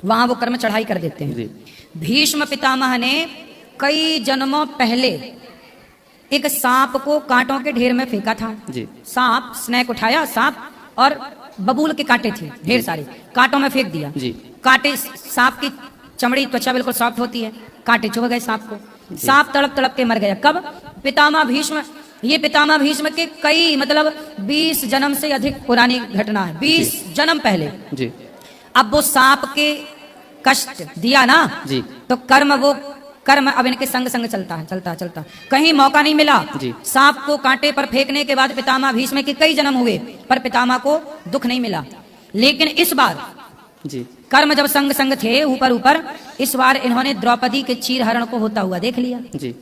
वहां वो कर्म चढ़ाई कर देते हैं। जी। भीष्म पितामह ने कई जन्मों पहले एक सांप को कांटों के ढेर में फेंका था। जी। सांप, स्नेक उठाया सांप, और बबूल के कांटे थे ढेर सारे, कांटों में फेंक दिया। जी। कांटे, सांप की चमड़ी त्वचा बिल्कुल सॉफ्ट होती है, कांटे चुभ गए सांप को, सांप तड़प तड़प के मर गया। कब? पितामह भीष्म। ये पितामह भीष्म के कई मतलब 20 जन्म से अधिक पुरानी घटना है, 20 जन्म पहले। जी। अब वो सांप के कष्ट दिया ना, जी। तो वो कर्म अब इनके संग संग चलता है, चलता चलता। कहीं मौका नहीं मिला, जी। सांप को कांटे पर फेंकने के बाद पितामह भीष्म के कई जन्म हुए, पर पितामह को दुख नहीं मिला। लेकिन इस बार जी। कर्म जब संग संग थे ऊपर ऊपर, इस बार इन्होंने द्रौपदी के चीर हरण को होता हुआ देख लिया। जी।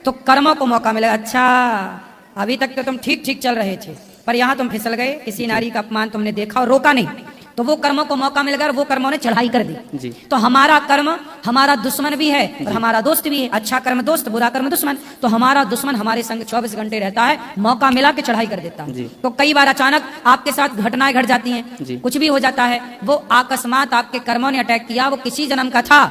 तो कर्मों को मौका मिला। अच्छा, अभी तक तो तुम ठीक ठीक चल रहे थे, पर यहाँ तुम फिसल गए, किसी नारी का अपमान तुमने देखा और रोका नहीं, तो वो कर्मों को मौका मिल गया और वो कर्मों ने चढ़ाई कर दी। जी। तो हमारा कर्म हमारा दुश्मन भी है और हमारा दोस्त भी है। अच्छा कर्म दोस्त, बुरा कर्म दुश्मन। तो हमारा दुश्मन हमारे संग 24 घंटे रहता है, मौका मिला के चढ़ाई कर देता है। जी। तो कई बार अचानक आपके साथ घटनाएं घट जाती हैं, जी। कुछ भी हो जाता है, वो अकस्मात आपके कर्मों ने अटैक किया, वो किसी जन्म का था,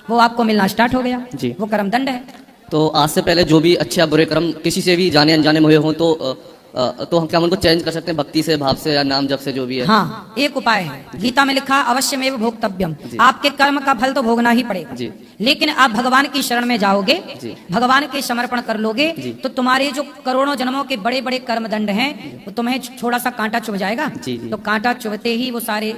वो आपको मिलना स्टार्ट हो गया। जी। वो कर्म दंड है। तो आज से पहले जो भी अच्छे या बुरे कर्म किसी से भी जाने अनजाने में हुए हों, तो हम क्या उनको चेंज कर सकते हैं भक्ति से, भाव से, या नाम जप से, जो भी है? हाँ, एक उपाय है, गीता में लिखा अवश्यमेव भोक्तव्यम। जी। आपके कर्म का फल तो भोगना ही पड़ेगा। जी। लेकिन आप भगवान की शरण में जाओगे, जी। भगवान के समर्पण कर लोगे, जी। तो तुम्हारे जो करोड़ों जन्मों के बड़े बड़े कर्म दंड हैं, वो तुम्हें थोड़ा सा कांटा चुभ जाएगा। जी, जी। तो कांटा चुभते ही वो सारे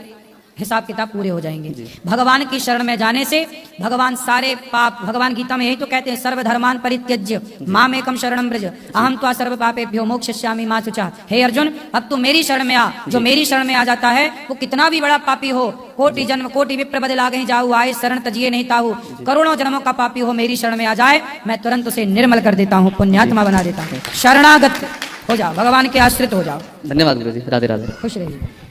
हिसाब किताब पूरे हो जाएंगे। जी। भगवान की शरण में जाने से भगवान सारे पाप, भगवान गीता में यही तो कहते हैं, सर्वधर्मान परित्यज्य माम एकम शरणम व्रज अहम त्वा सर्व पापेभ्यो मोक्षयिष्यामि मा शुचः। हे अर्जुन, अब तू मेरी शरण में आ। जो मेरी शरण में आ जाता है वो कितना भी बड़ा पापी हो, कोटि जन्म कोटि विप्र बदल आ गई जाऊ, आए शरण तजिए नहीं ताहू, करोड़ों जन्मों का पापी हो, मेरी शरण में आ जाए, मैं तुरंत उसे निर्मल कर देता हूँ, पुण्यात्मा बना देता हूँ। शरणागत हो जाओ, भगवान के आश्रित हो जाओ। धन्यवाद गुरु जी। राधे राधे। खुश रहिए।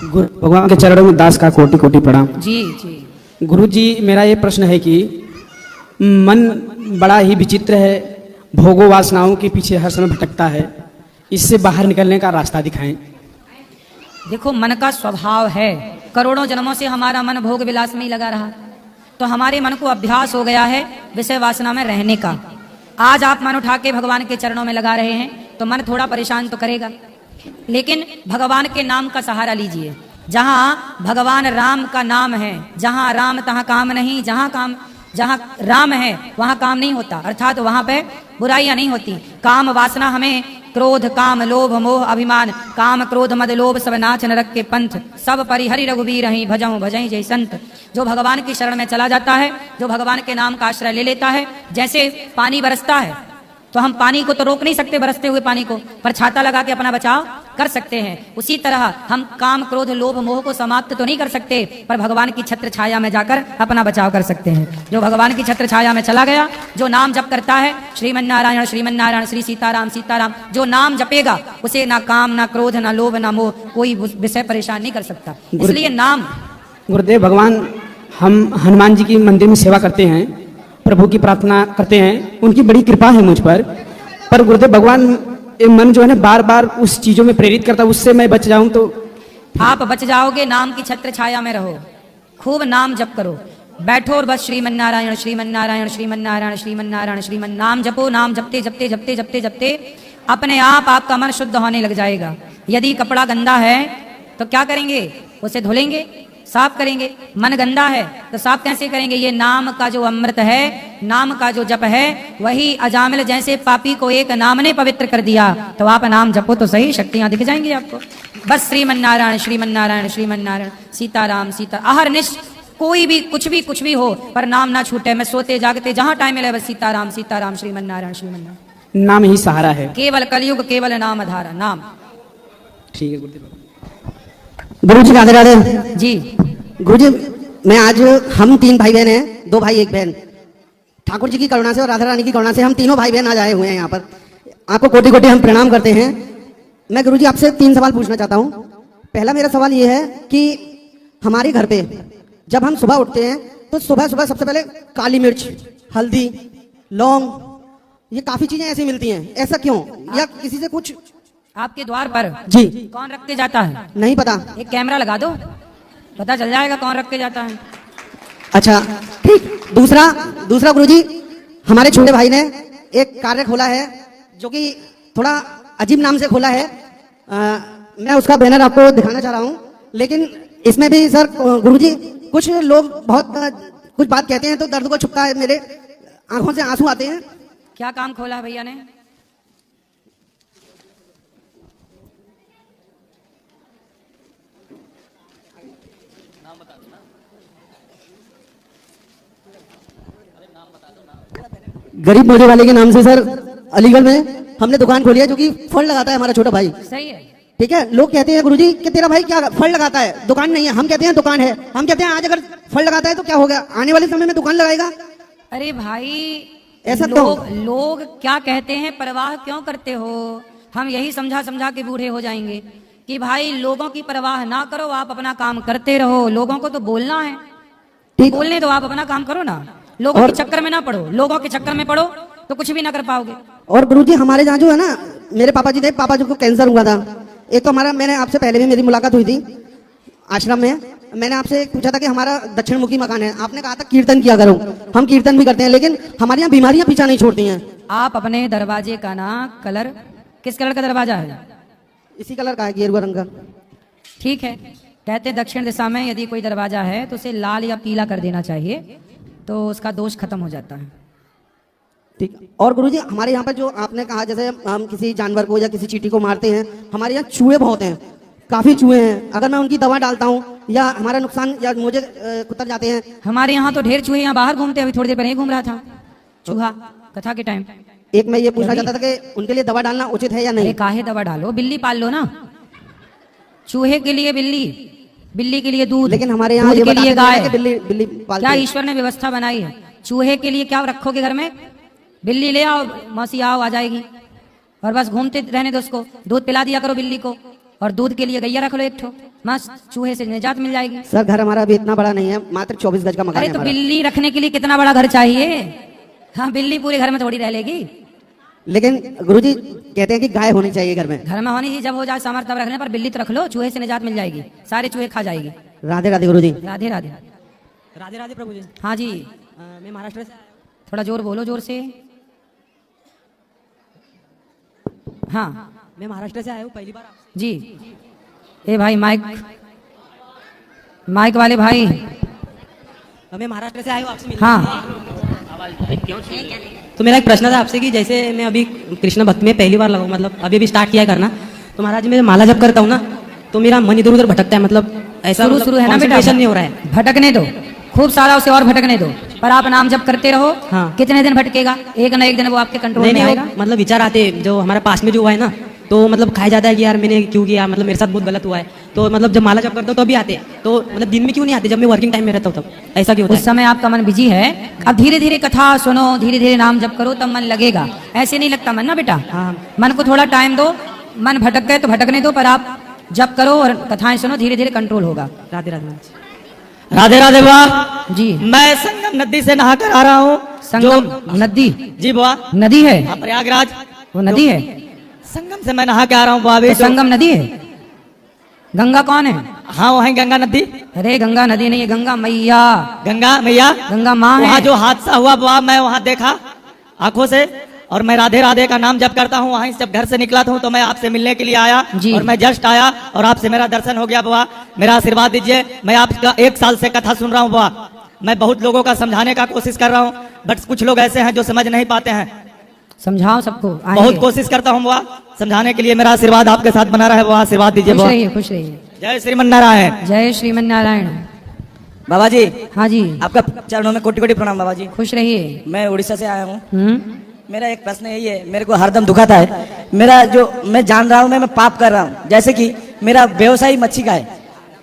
गुरु भगवान के चरणों में दास का कोटि कोटि प्रणाम। जी जी। गुरु जी, मेरा ये प्रश्न है कि मन बड़ा ही विचित्र है, भोगों वासनाओं के पीछे हर समय भटकता है, इससे बाहर निकलने का रास्ता दिखाएं। देखो, मन का स्वभाव है, करोड़ों जन्मों से हमारा मन भोग विलास में ही लगा रहा, तो हमारे मन को अभ्यास हो गया है विषय वासना में रहने का। आज आप मन उठा के भगवान के चरणों में लगा रहे हैं, तो मन थोड़ा परेशान तो करेगा, लेकिन भगवान के नाम का सहारा लीजिए। जहाँ भगवान राम का नाम है, जहाँ राम तहाँ काम नहीं, जहाँ राम है वहाँ काम नहीं होता, अर्थात वहाँ पे बुराइयां नहीं होती। काम वासना हमें क्रोध काम लोभ मोह अभिमान, काम क्रोध मद लोभ सब नाच नरक के पंथ, सब परिहरि रघुबीर ही भजऊं भजई जय संत। जो भगवान की शरण में चला जाता है, जो भगवान के नाम का आश्रय ले लेता है, जैसे पानी बरसता है तो हम पानी को तो रोक नहीं सकते बरसते हुए पानी को, पर छाता लगा के अपना बचाव कर सकते हैं। उसी तरह हम काम क्रोध लोभ मोह को समाप्त तो नहीं कर सकते, पर भगवान की छत्र छाया में जाकर अपना बचाव कर सकते हैं। जो भगवान की छत्र छाया में चला गया, जो नाम जप करता है, श्रीमन नारायण श्री सीताराम सीताराम, जो नाम जपेगा उसे ना काम ना क्रोध ना लोभ ना मोह कोई विषय परेशान नहीं कर सकता। इसलिए नाम गुरुदेव भगवान, हम हनुमान जी की मंदिर में सेवा करते हैं, प्रभु की प्रार्थना करते हैं, उनकी बड़ी कृपा है मुझ पर गुरुदेव भगवान ये मन जो है ना बार बार उस चीज़ों में प्रेरित करता है, उससे मैं बच जाऊं तो। आप बच जाओगे, नाम की छत्र छाया में रहो, खूब नाम जप करो, बैठो और बस श्रीमन नारायण श्रीमन नारायण श्रीमन नारायण श्रीमन नारायण श्रीमन नाम जपो। नाम जपते जपते जपते जपते जपते अपने आप आपका मन शुद्ध होने लग जाएगा। यदि कपड़ा गंदा है तो क्या करेंगे, उसे धुलेंगे, साफ करेंगे। मन गंदा है तो साफ कैसे करेंगे? ये नाम का जो अमृत है, नाम का जो जप है, वही अजामिल जैसे पापी को एक नाम ने पवित्र कर दिया। तो आप नाम जपो तो सही, शक्तियां दिख जाएंगी आपको। बस श्रीमन नारायण श्रीमन नारायण श्रीमन नारायण, सीताराम सीता, अहरनिश कोई भी कुछ भी हो पर नाम ना छूटे। मैं सोते जागते जहां टाइम मिले बस सीताराम सीताराम श्रीमन नारायण श्रीमन नारायण, नाम ही सहारा है। केवल कलयुग केवल नाम आधारा, नाम। ठीक है गुरुदेव। गुरु जी राधे राधे। जी गुरु जी, मैं आज, हम 3 भाई बहन हैं, 2 भाई 1 बहन, ठाकुर जी की करुणा से और राधा रानी की करुणा से हम तीनों भाई बहन आज आए हुए हैं यहाँ पर। आपको कोटि कोटि हम प्रणाम करते हैं। मैं गुरु जी आपसे 3 सवाल पूछना चाहता हूँ। पहला मेरा सवाल ये है कि हमारे घर पे जब हम सुबह उठते हैं तो सुबह सुबह सबसे पहले काली मिर्च, हल्दी, लौंग, ये काफी चीजें ऐसी मिलती हैं, ऐसा क्यों? या किसी से कुछ आपके द्वार पर जी कौन रख के जाता है? नहीं पता। एक कैमरा लगा दो, पता चल जाएगा कौन रख के जाता है। अच्छा ठीक। दूसरा गुरुजी, हमारे छोटे भाई ने एक कार्य खोला है जो कि थोड़ा अजीब नाम से खोला है। मैं उसका बैनर आपको दिखाना चाह रहा हूँ, लेकिन इसमें भी सर गुरुजी कुछ लोग बहुत कुछ बात कहते हैं तो दर्द को छुपता है, मेरे आंखों से आंसू आते हैं। क्या काम खोला है भैया ने? गरीब मोदी वाले के नाम से सर अलीगढ़ में हमने दुकान खोली है, जो कि फल लगाता है हमारा छोटा भाई। सही है। ठीक है, लोग कहते हैं गुरुजी कि तेरा भाई क्या फल लगाता है, दुकान नहीं है। हम कहते हैं दुकान है। हम कहते हैं आज अगर फल लगाता है तो क्या हो गया, आने वाले समय में दुकान लगाएगा। अरे भाई ऐसा लोग क्या कहते हैं, परवाह क्यों करते हो? हम यही समझा समझा के बूढ़े हो जाएंगे कि भाई लोगों की परवाह ना करो, आप अपना काम करते रहो। लोगों को तो बोलना है, बोलने दो, आप अपना काम करो ना। लोगों के चक्कर में ना पड़ो, लोगों के चक्कर में पड़ो तो कुछ भी ना कर पाओगे। और गुरुजी हमारे यहाँ जो है ना, मेरे पापा जी थे, पापा जी को कैंसर हुआ था। एक तो हमारा, मैंने आपसे पहले भी मेरी मुलाकात हुई थी आश्रम में, मैंने आपसे पूछा था कि हमारा दक्षिण मुखी मकान है। आपने कहा था कीर्तन किया करो। हम कीर्तन भी करते हैं, लेकिन हमारे यहाँ बीमारियां पीछा नहीं छोड़ती हैं। आप अपने दरवाजे का ना कलर, किस कलर का दरवाजा है? इसी कलर का है, गेरुआ रंग का। ठीक है, कहते हैं दक्षिण दिशा में यदि कोई दरवाजा है तो उसे लाल या पीला कर देना चाहिए, तो उसका दोष खत्म हो जाता है। ठीक। और गुरुजी हमारे यहाँ पर जो आपने कहा, जैसे हम किसी जानवर को या किसी चींटी को मारते हैं, हमारे यहाँ चूहे बहुत हैं, काफी चूहे हैं। अगर मैं उनकी दवा डालता हूँ या हमारा नुकसान या मुझे कुतर जाते हैं। हमारे यहाँ तो ढेर चूहे यहाँ बाहर घूमते हैं। अभी थोड़ी देर पहले घूम रहा था चूहा, कथा के टाइम। एक मैं ये पूछना चाहता था कि उनके लिए दवा डालना उचित है या नहीं? काहे दवा डालो, बिल्ली पाल लो ना। चूहे के लिए बिल्ली, बिल्ली के लिए दूध, लेकिन हमारे यहाँ दूध के लिए गाय। बिल्ली क्या ईश्वर ने व्यवस्था बनाई है? चूहे के लिए क्या रखोगे घर में? बिल्ली ले आओ, मौसी आओ, आ जाएगी, और बस घूमते रहने दो उसको। दूध पिला दिया करो बिल्ली को, और दूध के लिए गैया रख लो एक ठो, मस्त चूहे से निजात मिल जाएगी। सर घर हमारा अभी इतना बड़ा नहीं है, मात्र 24 गज का मकान है। अरे तो बिल्ली रखने के लिए कितना बड़ा घर चाहिए? हाँ, बिल्ली पूरे घर में थोड़ी रह लेगी। लेकिन गुरुजी कहते हैं कि गाय होनी चाहिए घर में। घर में होनी चाहिए, जब हो जाए सामर्थ्य तब रखने पर। बिल्ली तो रख लो, चूहे से निजात मिल जाएगी, सारे चूहे खा जाएगी। राधे राधे गुरुजी। राधे राधे। राधे राधे प्रभु जी। हाँ जी, मैं महाराष्ट्र से, थोड़ा जोर बोलो, जोर से। हाँ, मैं महाराष्ट्र से आया हूँ पहली बार जी। ए भाई माइक वाले भाई। मैं महाराष्ट्र से आया हूँ आपसे। हाँ, तो मेरा एक प्रश्न था आपसे कि जैसे मैं अभी कृष्ण भक्ति में पहली बार लगा, मतलब अभी स्टार्ट किया करना, तो महाराज मैं माला जब करता हूँ ना तो मेरा मन इधर उधर भटकता है। मतलब ऐसा शुरू है ना बेटा, नहीं हो रहा है। भटकने दो, खूब सारा उसे और भटकने दो, पर आप नाम जब करते रहो। हाँ। कितने दिन भटकेगा? एक ना एक दिन वो आपके कंट्रोल में आएगा। मतलब विचार आते जो हमारे पास में जो हुआ है ना, तो मतलब खाया जाता है कि यार मैंने क्यों किया, मतलब मेरे साथ बहुत गलत हुआ है। तो मतलब जब माला जब करता हूँ तो अभी आते हैं, तो मतलब दिन में क्यों नहीं आते जब मैं वर्किंग टाइम में रहता हूँ? तब ऐसा क्यों होता है? उस समय आपका मन बिजी है। अब धीरे धीरे कथा सुनो, धीरे धीरे नाम जब करो तब मन लगेगा। ऐसे नहीं लगता मन ना बेटा। हाँ। मन को थोड़ा टाइम दो, मन भटक गए तो भटकने दो, पर आप जब करो और कथाएं सुनो, धीरे धीरे कंट्रोल होगा। राधे राधे। राधे राधे बुआ। जी मैं संगम नदी से नहा कर आ रहा हूँ। संगम नदी जी बुआ, नदी है, हाँ, प्रयागराज वो नदी है। संगम से मैं नहा के आ रहा हूँ बुआ अभी। तो संगम नदी है। गंगा कौन है? हाँ वहीं गंगा नदी। अरे गंगा नदी नहीं है, गंगा मैया, गंगा मैया, गंगा माँ वहाँ है। जो हादसा हुआ बुआ मैं वहाँ देखा आंखों से, और मैं राधे राधे का नाम जप करता हूँ। वहीं से जब घर से निकला था तो मैं आपसे मिलने के लिए आया जी। और मैं जस्ट आया और आपसे मेरा दर्शन हो गया बुआ। मेरा आशीर्वाद दीजिए। मैं आपका 1 साल से कथा सुन रहा हूँ बुआ। मैं बहुत लोगों का समझाने का कोशिश कर रहा हूँ, बट कुछ लोग ऐसे हैं जो समझ नहीं पाते हैं। समझाओ सबको, आएंगे। बहुत कोशिश करता हूँ बुआ समझाने के लिए। मेरा आशीर्वाद आपके साथ बना रहा है बुआ, आशीर्वाद दीजिए खुश बुआ। रहिए, खुश रहिए। जय श्रीमन नारायण। जय श्रीमन नारायण। बाबा जी, हाँ जी, आपका चरणों में कोटि कोटि प्रणाम। बाबा जी, खुश रहिए। मैं उड़ीसा से आया हूँ। मेरा एक प्रश्न यही है, मेरे को हरदम दुखाता है। मेरा जो मैं जान रहा हूँ मैं पाप कर रहा हूँ। जैसे कि मेरा व्यवसाय मच्छी का है,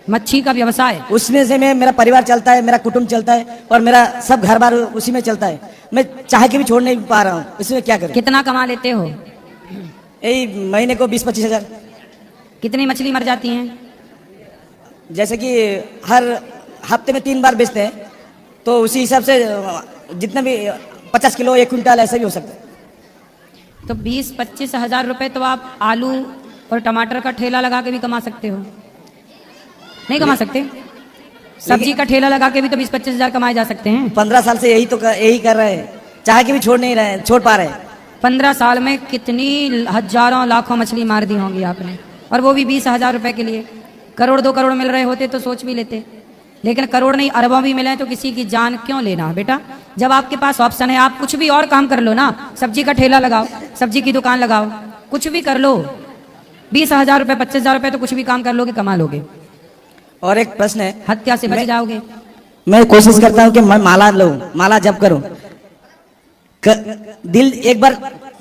मच्छी का व्यवसाय, उसमें से मैं मेरा परिवार चलता है, मेरा कुटुंब चलता है और मेरा सब घर बार उसी में चलता है। मैं चाह के भी छोड़ नहीं पा रहा हूँ, इसमें क्या करूँ? कितना कमा लेते हो? यही महीने को 20-25 हजार। कितनी मछली मर जाती हैं? जैसे कि हर हफ्ते में 3 बार बेचते हैं, तो उसी हिसाब से जितना भी 50 किलो 1 क्विंटल ऐसा भी हो सकता है। तो 20-25 हजार रुपए तो आप आलू और टमाटर का ठेला लगा के भी कमा सकते हो। नहीं कमा सकते? सब्जी का ठेला लगा के भी तो 20-25 हजार कमाए जा सकते हैं। 15 साल से यही कर रहे हैं, चाह के भी छोड़ पा रहे हैं। 15 साल में कितनी हजारों लाखों मछली मार दी होंगी आपने, और वो भी 20,000 रुपए के लिए। करोड़ 2 करोड़ मिल रहे होते तो सोच भी लेते, लेकिन करोड़ नहीं अरबों भी मिले तो किसी की जान क्यों लेना बेटा? जब आपके पास ऑप्शन है, आप कुछ भी और काम कर लो ना। सब्जी का ठेला लगाओ, सब्जी की दुकान लगाओ, कुछ भी कर लो। 20,000 रुपए 25,000 रुपए तो कुछ भी काम कर लोगे, कमा लोगे। और एक प्रश्न है, हत्या से बच जाओगे। मैं कोशिश करता हूँ कि मैं माला लूं, माला जप करूं। दिल एक बार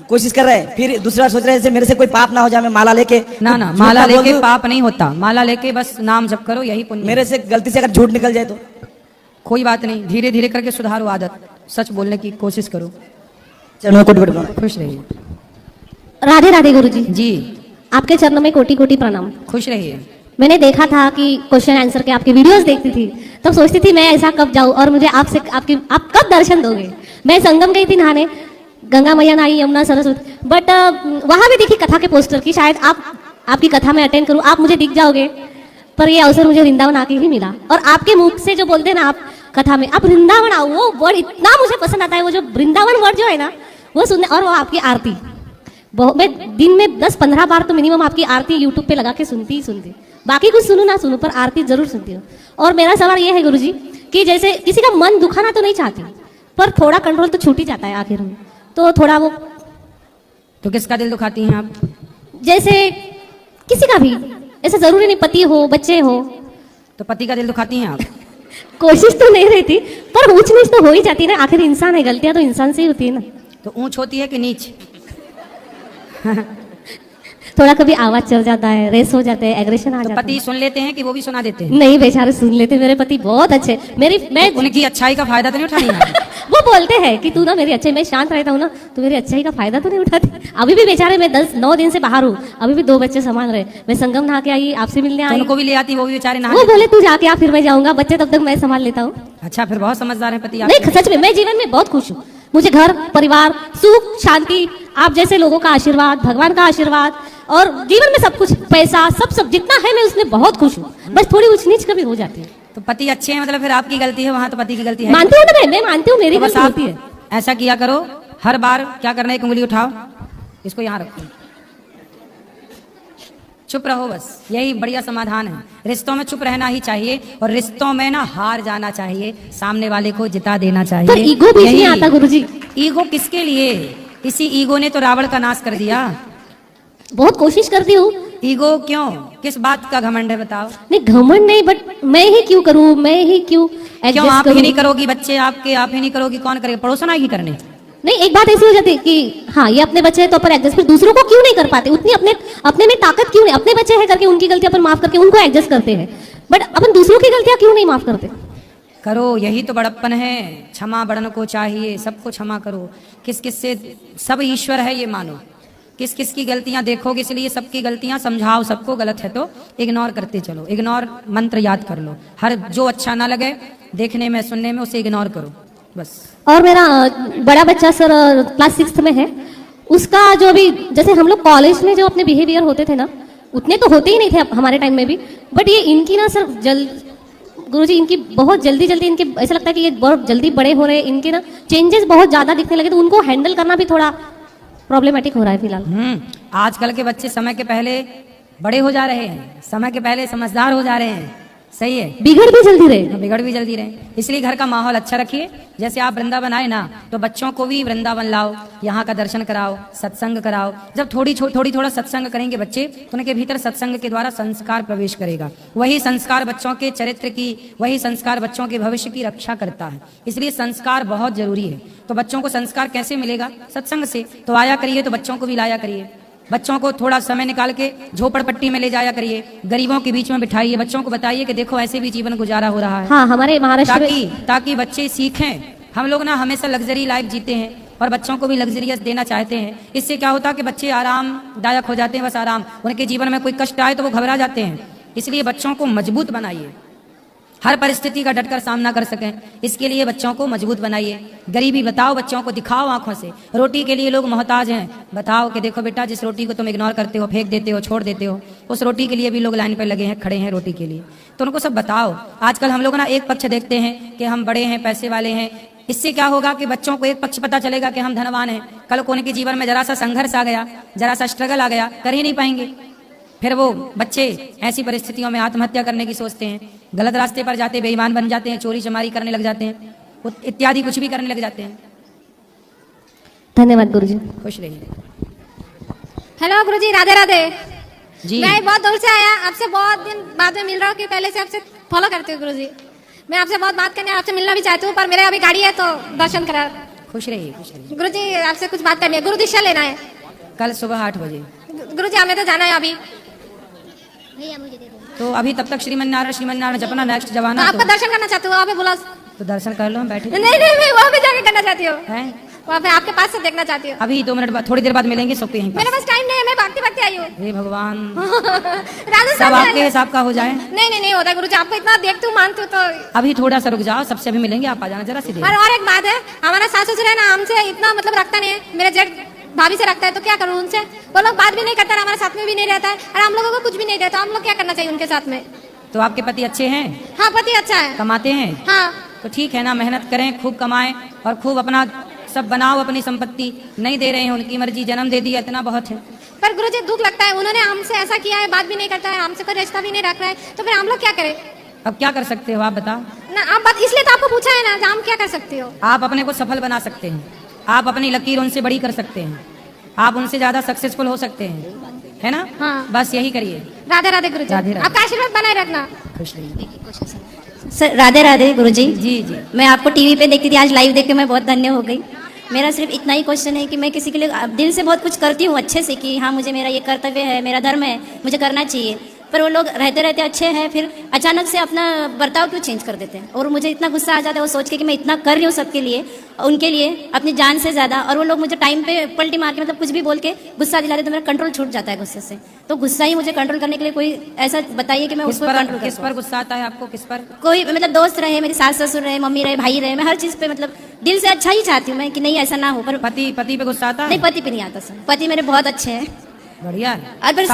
कोशिश कर रहे हैं, फिर दूसरा सोच रहे हैं मेरे से कोई पाप ना हो जाए। मैं माला लेके ना ना, माला लेके पाप नहीं होता। माला लेके बस नाम जप करो, यही पुण्य। मेरे से गलती से अगर झूठ निकल जाए तो कोई बात नहीं, धीरे धीरे करके सुधारो आदत, सच बोलने की कोशिश करो। चलो कोटि-कोटि प्रणाम। खुश रहिए। राधे राधे गुरुजी। जी, आपके चरणों में कोटि कोटि प्रणाम। खुश रहिए। मैंने देखा था कि क्वेश्चन आंसर के आपकी वीडियोस देखती थी, तब सोचती थी मैं ऐसा कब जाऊं और मुझे आप कब दर्शन दोगे। मैं संगम गई थी नहाने, गंगा मैया नहाई, यमुना, सरस्वती, बट वहां भी देखी कथा के पोस्टर की शायद आपकी कथा में अटेंड करूं, आप मुझे दिख जाओगे। पर ये अवसर मुझे वृंदावन आके ही मिला, और आपके मुख से जो बोलते हैं ना आप कथा में, आप वृंदावन आओ, वो वर्ड इतना मुझे पसंद आता है। वो जो वृंदावन वर्ड जो है ना, वो सुनने, और वो आपकी आरती, मैं दिन में 10-15 बार तो मिनिमम आपकी आरती यूट्यूब पे लगा के सुनती। बाकी कुछ सुनूं ना सुनूं, पर आरती जरूर सुनती हूँ। और मेरा सवाल ये है गुरुजी कि जैसे किसी का मन दुखाना तो नहीं चाहती, पर थोड़ा कंट्रोल तो छूट ही जाता है आखिर में, तो थोड़ा वो। तो किसका दिल दुखाती हैं आप? जैसे किसी का भी, ऐसा जरूरी नहीं पति हो बच्चे हो। तो पति का दिल दुखाती हैं आप? कोशिश तो नहीं रहती, पर ऊंच नीच तो हो ही जाती है ना, आखिर इंसान है, गलतियां तो इंसान से ही होती है ना। तो ऊंच होती है कि नीच? थोड़ा कभी आवाज चल जाता है, रेस हो जाते हैं, एग्रेशन आ तो जाता पति सुन लेते हैं कि वो भी सुना देते हैं? है। नहीं बेचारे सुन लेते, मेरे पति बहुत अच्छे। मैं उनकी अच्छाई का फायदा तो नहीं उठानी है? वो बोलते हैं कि तू ना मेरी अच्छाई, मैं शांत रहता हूँ ना, तो मेरी अच्छाई का फायदा तो नहीं उठाते। अभी भी बेचारे मैं 10-9 दिन से बाहर हूँ, अभी भी 2 बच्चे संभाल रहे। मैं संगम नहा के आई, आपसे मिलने तो आई, उनको भी ले आती, वो भी बेचारे नहा वो लेते। बोले तू जाके आ, फिर मैं जाऊंगा, बच्चे तब तक मैं संभाल लेता हूँ। अच्छा, फिर बहुत समझदार है पति आप। नहीं सच में, मैं जीवन में बहुत खुश हूँ। मुझे घर परिवार सुख शांति, आप जैसे लोगों का आशीर्वाद, भगवान का आशीर्वाद, और जीवन में सब कुछ, पैसा सब जितना है मैं उसमें बहुत खुश हूँ। बस थोड़ी ऊंच नीच कभी हो जाती है। तो पति अच्छे हैं मतलब फिर आपकी गलती है, वहां तो पति की गलती है। मानती हूँ ना, मैं मानती हूँ मेरी तो बस गलती आप होती है। ऐसा किया करो, हर बार क्या करना है, एक उंगली उठाओ, इसको यहाँ रखो, चुप रहो, बस यही बढ़िया समाधान है। रिश्तों में चुप रहना ही चाहिए, और रिश्तों में ना हार जाना चाहिए, सामने वाले को जिता देना चाहिए। पर ईगो भी नहीं यही- आता गुरुजी। ईगो किसके लिए? इसी ईगो ने तो रावण का नाश कर दिया। बहुत कोशिश करती हूँ। ईगो क्यों? किस बात का घमंड है बताओ? नहीं घमंड नहीं, बट मैं ही क्यों करूँ, मैं ही क्यों क्यों एडजस्ट आप ही करूँ? नहीं करोगी? बच्चे आपके, आप ही नहीं करोगी, कौन करेगा? पड़ोसन आएगी करने। नहीं, एक बात ऐसी हो जाती है कि हाँ ये अपने बच्चे हैं तो अपन एडजस्ट, फिर दूसरों को क्यों नहीं कर पाते? उतनी अपने में ताकत क्यों नहीं? अपने बच्चे हैं करके उनकी गलती अपन माफ करके उनको एडजस्ट करते हैं, बट अपन दूसरों की गलतियां क्यों नहीं माफ करते? करो, यही तो बड़प्पन है। क्षमा बड़न को चाहिए, सबको क्षमा करो। किस किस से सब ईश्वर है ये मानो, किस किस की गलतियां देखोगे, इसलिए सबकी गलतियां समझाओ, सबको गलत है तो इग्नोर करते चलो। इग्नोर मंत्र याद कर लो, हर जो अच्छा ना लगे देखने में सुनने में उसे इग्नोर करो बस। और मेरा बड़ा बच्चा सर क्लास 6 में है, उसका जो भी जैसे हम लोग कॉलेज में जो अपने बिहेवियर होते थे ना, उतने तो होते ही नहीं थे हमारे टाइम में भी, बट ये इनकी ना सर गुरुजी इनकी बहुत जल्दी जल्दी इनके ऐसा लगता है कि ये बहुत जल्दी बड़े हो रहे हैं, इनके ना चेंजेस बहुत ज्यादा दिखने लगे, तो उनको हैंडल करना भी थोड़ा प्रॉब्लमेटिक हो रहा है फिलहाल। आजकल के बच्चे समय के पहले बड़े हो जा रहे हैं, समय के पहले समझदार हो जा रहे हैं, सही है। बिगड़ भी जल्दी रहे, बिगड़ भी जल्दी रहे, इसलिए घर का माहौल अच्छा रखिए। जैसे आप वृंदावन आए ना, तो बच्चों को भी वृंदावन लाओ, यहाँ का दर्शन कराओ, सत्संग कराओ। जब थोड़ा सत्संग करेंगे बच्चे, तो उनके भीतर सत्संग के द्वारा संस्कार प्रवेश करेगा। वही संस्कार बच्चों के चरित्र की, वही संस्कार बच्चों के भविष्य की रक्षा करता है। इसलिए संस्कार बहुत जरूरी है। तो बच्चों को संस्कार कैसे मिलेगा? सत्संग से। तो आया करिए, तो बच्चों को भी लाया करिए, बच्चों को थोड़ा समय निकाल के झोपड़पट्टी में ले जाया करिए, गरीबों के बीच में बिठाइए, बच्चों को बताइए कि देखो ऐसे भी जीवन गुजारा हो रहा है। हाँ, हमारे महाराष्ट्र ताकि बच्चे सीखें। हम लोग ना हमेशा लग्जरी लाइफ जीते हैं और बच्चों को भी लग्जरियस देना चाहते हैं। इससे क्या होता है कि बच्चे आरामदायक हो जाते हैं, बस आराम। उनके जीवन में कोई कष्ट आए तो वो घबरा जाते हैं। इसलिए बच्चों को मजबूत बनाइए, हर परिस्थिति का डटकर सामना कर सकें, इसके लिए बच्चों को मजबूत बनाइए। गरीबी बताओ, बच्चों को दिखाओ आंखों से। रोटी के लिए लोग मोहताज हैं, बताओ कि देखो बेटा, जिस रोटी को तुम इग्नोर करते हो, फेंक देते हो, छोड़ देते हो, उस रोटी के लिए भी लोग लाइन पर लगे हैं, खड़े हैं रोटी के लिए। तो उनको सब बताओ। आजकल हम लोग ना एक पक्ष देखते हैं कि हम बड़े हैं, पैसे वाले हैं। इससे क्या होगा कि बच्चों को एक पक्ष पता चलेगा कि हम धनवान हैं। कल को उनके जीवन में जरा सा संघर्ष आ गया, जरा सा स्ट्रगल आ गया, कर ही नहीं पाएंगे। फिर वो बच्चे ऐसी परिस्थितियों में आत्महत्या करने की सोचते हैं, गलत रास्ते पर जाते, बेईमान बन जाते हैं, चोरी चमारी करने लग जाते हैं, इत्यादि कुछ भी करने लग जाते हैं। धन्यवाद गुरुजी, खुश रहिए। हेलो गुरुजी, राधे राधे जी। मैं बहुत दूर से आया, आपसे बहुत दिन बाद में मिल रहा हूँ कि पहले से आपसे फॉलो करती हूँ गुरुजी। मैं आपसे बहुत बात करने, आपसे मिलना भी चाहती हूँ, पर मेरे अभी गाड़ी है तो दर्शन करा। खुश रहिए, खुश रहिए। गुरुजी आपसे कुछ बात करनी है, गुरु दीक्षा लेना है कल सुबह 8 बजे। गुरुजी हमें तो जाना है अभी। तो अभी तब तक श्रीमन्नारायण जपना, नेक्स्ट जवाना। आपका दर्शन करना चाहती हूँ, वहाँ पे बुला। तो दर्शन कर लो, हम बैठे। नहीं नहीं, मैं वहाँ पे जाके करना चाहती हूँ, हैं? वहाँ पे आपके पास से देखना चाहती हूँ। अभी 2 मिनट बाद, थोड़ी देर बाद मिलेंगे सबके यहीं मेरे पास टाइम नहीं है, मैं भागती भागती आई हूँ। हे भगवान, राधे सब आपके हिसाब का हो जाए। नहीं होता गुरुजी, आपको इतना देखती हूँ, मानती हूँ तो। अभी थोड़ा सा रुक जाओ, सबसे अभी मिलेंगे, आप आ जाना जरा सीधे। और एक बात है, हमारा सास ससुर है ना, हमसे इतना मतलब रखता नहीं है। मेरे जेठ भाभी से रखता है, तो क्या करूँ उनसे? वो लोग बात भी नहीं करता, हमारे साथ में भी नहीं रहता है, और हम लोगों को कुछ भी नहीं देता। हम लोग क्या करना चाहिए उनके साथ में? तो आपके पति अच्छे हैं? हाँ, पति अच्छा है, कमाते हैं? हाँ। तो ठीक है ना, मेहनत करें, खूब कमाएं और खूब अपना सब बनाओ, अपनी संपत्ति। नहीं दे रहे हैं, उनकी मर्जी, जन्म दे दिया, इतना बहुत है। पर गुरुजी दुख लगता है, उन्होंने हमसे ऐसा किया है, बात भी नहीं करता है, हमसे कोई रिश्ता भी नहीं रख रहा है, तो फिर हम लोग क्या करें? अब क्या कर सकते हो आप बताओ ना? आप बात इसलिए तो आपको पूछा है ना, हम क्या कर सकते हो? आप अपने को सफल बना सकते हैं, आप अपनी लकीर उनसे बड़ी कर सकते हैं, आप उनसे ज्यादा सक्सेसफुल हो सकते हैं, है ना? हाँ। बस यही करिए। राधे राधे गुरुजी, राधे राधे। आपका आशीर्वाद बनाए रखना। खुश रहिए। सर राधे राधे गुरुजी। जी जी। मैं आपको टीवी पे देखती थी, आज लाइव देख के मैं बहुत धन्य हो गई। मेरा सिर्फ इतना ही क्वेश्चन है कि मैं किसी के लिए दिल से बहुत कुछ करती हूँ अच्छे से, कि हाँ मुझे मेरा ये कर्तव्य है, मेरा धर्म है, मुझे करना चाहिए, पर वो लोग रहते रहते अच्छे हैं, फिर अचानक से अपना बर्ताव क्यों चेंज कर देते हैं? और मुझे इतना गुस्सा आ जाता है वो सोच के कि मैं इतना कर रही हूँ सबके लिए, उनके लिए, अपनी जान से ज़्यादा, और वो लोग मुझे टाइम पे पलटी मार के मतलब कुछ भी बोल के गुस्सा दिलाते, तो मेरा कंट्रोल छूट जाता है गुस्से से। तो गुस्सा ही मुझे कंट्रोल करने के लिए कोई ऐसा बताइए कि मैं उसको कंट्रोल कर किस पर गुस्सा आता है आपको? किस पर? कोई मतलब दोस्त रहे, मेरी सास ससुर रहे, मम्मी रहे, भाई रहे, मैं हर चीज़ पे मतलब दिल से अच्छा ही चाहती हूँ मैं कि नहीं ऐसा ना हो, पर पति पे गुस्सा आता है? नहीं, पति पे नहीं आता सर, पति मेरे बहुत अच्छे हैं। बढ़िया है। और फिर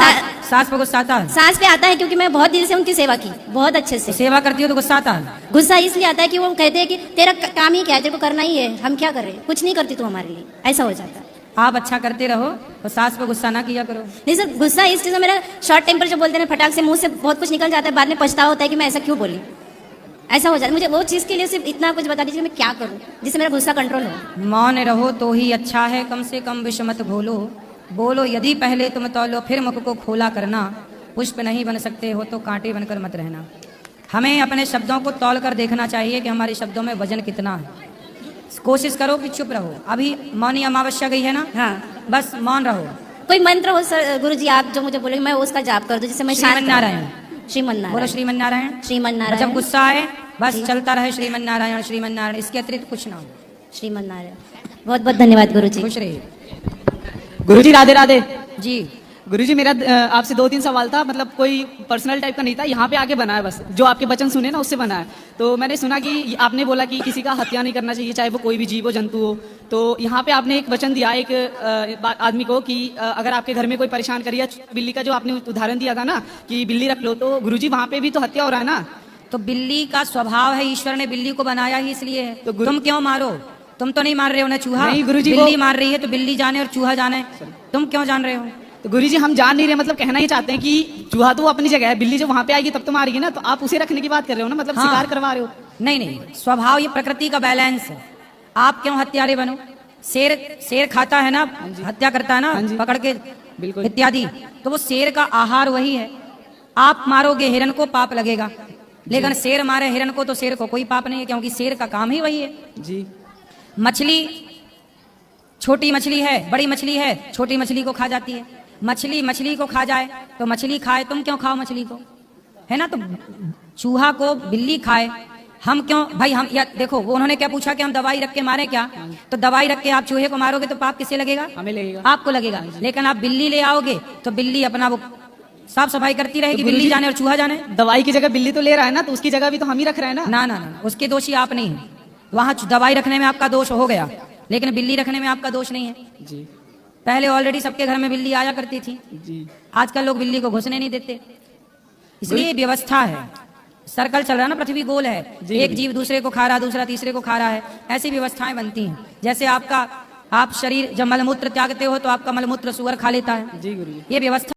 सास पे गुस्सा आता है? सास पे आता है क्योंकि मैं बहुत दिल से उनकी सेवा की, बहुत अच्छे से। तो सेवा करती हो तो गुस्सा आता है? गुस्सा इसलिए आता है कि वो कहते हैं कि तेरा काम ही क्या है, तेरे को करना ही है, हम क्या कर रहे हैं, कुछ नहीं करती तू हमारे लिए, ऐसा हो जाता है। आप अच्छा करते रहो तो सास पे गुस्सा ना किया करो। नहीं सर, गुस्सा इस चीज़ में मेरा शॉर्ट टेम्पर जो बोलते हैं फटाक से मुंह से बहुत कुछ निकल जाता है, बाद में पछतावा होता है कि मैं ऐसा क्यों बोली, ऐसा हो जाता है। मुझे वो चीज़ के लिए सिर्फ इतना कुछ बता दीजिए मैं क्या करूँ जिससे मेरा गुस्सा कंट्रोल हो। मौन रहो तो ही अच्छा है, कम से कम विष मत घोलो, बोलो यदि पहले तुम तौलो, फिर मुख को खोला करना, पुष्प नहीं बन सकते हो तो कांटे बनकर मत रहना। हमें अपने शब्दों को तौल कर देखना चाहिए कि हमारे शब्दों में वजन कितना है। कोशिश करो कि चुप रहो। अभी मौनी अमावस्या गई है ना, हाँ, बस मौन रहो। कोई मंत्र हो सर गुरुजी आप जो मुझे बोलेंगे मैं उसका जाप कर दूं जिससे मैं शांत रहूं। श्रीमन्नारायण, श्रीमन्नारायण बोलो श्रीमन्नारायण। श्रीमन्नारायण। जब गुस्सा आए बस चलता रहे श्रीमन्नारायण श्रीमन्नारायण, इसके अतिरिक्त कुछ ना हो। श्रीमन्नारायण। बहुत बहुत धन्यवाद गुरुजी। खुश रहिए। गुरुजी राधे राधे। जी गुरुजी मेरा आपसे 2-3 सवाल था, मतलब कोई पर्सनल टाइप का नहीं था, यहाँ पे आके बना है बस, जो आपके वचन सुने ना उससे बना है। तो मैंने सुना कि आपने बोला कि किसी का हत्या नहीं करना चाहिए, चाहे वो कोई भी जीव हो, जंतु हो। तो यहाँ पे आपने एक वचन दिया एक आदमी को कि अगर आपके घर में कोई परेशान करिए, बिल्ली का जो आपने उदाहरण दिया था ना कि बिल्ली रख लो, तो गुरुजी वहाँ पे भी तो हत्या हो रहा है ना। तो बिल्ली का स्वभाव है, ईश्वर ने बिल्ली को बनाया ही इसलिए है। तो तुम क्यों मारो? तुम तो नहीं मार रहे हो ना चूहा? नहीं गुरुजी, बिल्ली मार रही है तो बिल्ली जाने और चूहा जाने, तुम क्यों जान रहे हो? तो गुरुजी हम जान नहीं रहे, मतलब कहना ही चाहते हैं कि चूहा तो अपनी जगह है, बिल्ली जो वहाँ पे आएगी तब तो मारेगी ना, तो आप उसे रखने की बात कर रहे हो ना, मतलब हाँ। शिकार करवा रहे हो। नहीं नहीं, स्वभाव ये प्रकृति का बैलेंस है, आप क्यों हत्यारे बनो? शेर खाता है ना, हत्या करता है ना पकड़ के बिल्कुल इत्यादि, तो वो शेर का आहार वही है। आप मारोगे हिरन को पाप लगेगा, लेकिन शेर मारे हिरन को तो शेर को कोई पाप नहीं है, क्योंकि शेर का काम ही वही है। जी मछली छोटी मछली है, बड़ी मछली है, छोटी मछली को खा जाती है। मछली को खा जाए तो मछली खाए, तुम क्यों खाओ मछली को, है ना? तो चूहा को बिल्ली खाए, हम क्यों भाई? हम या देखो वो उन्होंने क्या पूछा कि हम दवाई रख के मारे क्या? तो दवाई रख के आप चूहे को मारोगे तो पाप किसे लगेगा? हमें लगेगा, आपको लगेगा। लेकिन आप बिल्ली ले आओगे तो बिल्ली अपना वो साफ सफाई करती रहेगी, तो बिल्ली जाने और चूहा जाने। दवाई की जगह बिल्ली तो ले रहा है ना, तो उसकी जगह भी तो हम ही रख रहे हैं ना। ना ना ना, उसके दोषी आप नहीं है। वहां दवाई रखने में आपका दोष हो गया, लेकिन बिल्ली रखने में आपका दोष नहीं है। जी पहले ऑलरेडी सबके घर में बिल्ली आया करती थी, जी आजकल लोग बिल्ली को घुसने नहीं देते, इसलिए व्यवस्था है। सर्कल चल रहा है ना, पृथ्वी गोल है, एक जीव दूसरे को खा रहा, दूसरा तीसरे को खा रहा है, ऐसी व्यवस्थाएं बनती हैं। जैसे आप शरीर जब मलमूत्र त्यागते हो तो आपका मलमूत्र सुअर खा लेता है, जी गुरुजी। ये व्यवस्था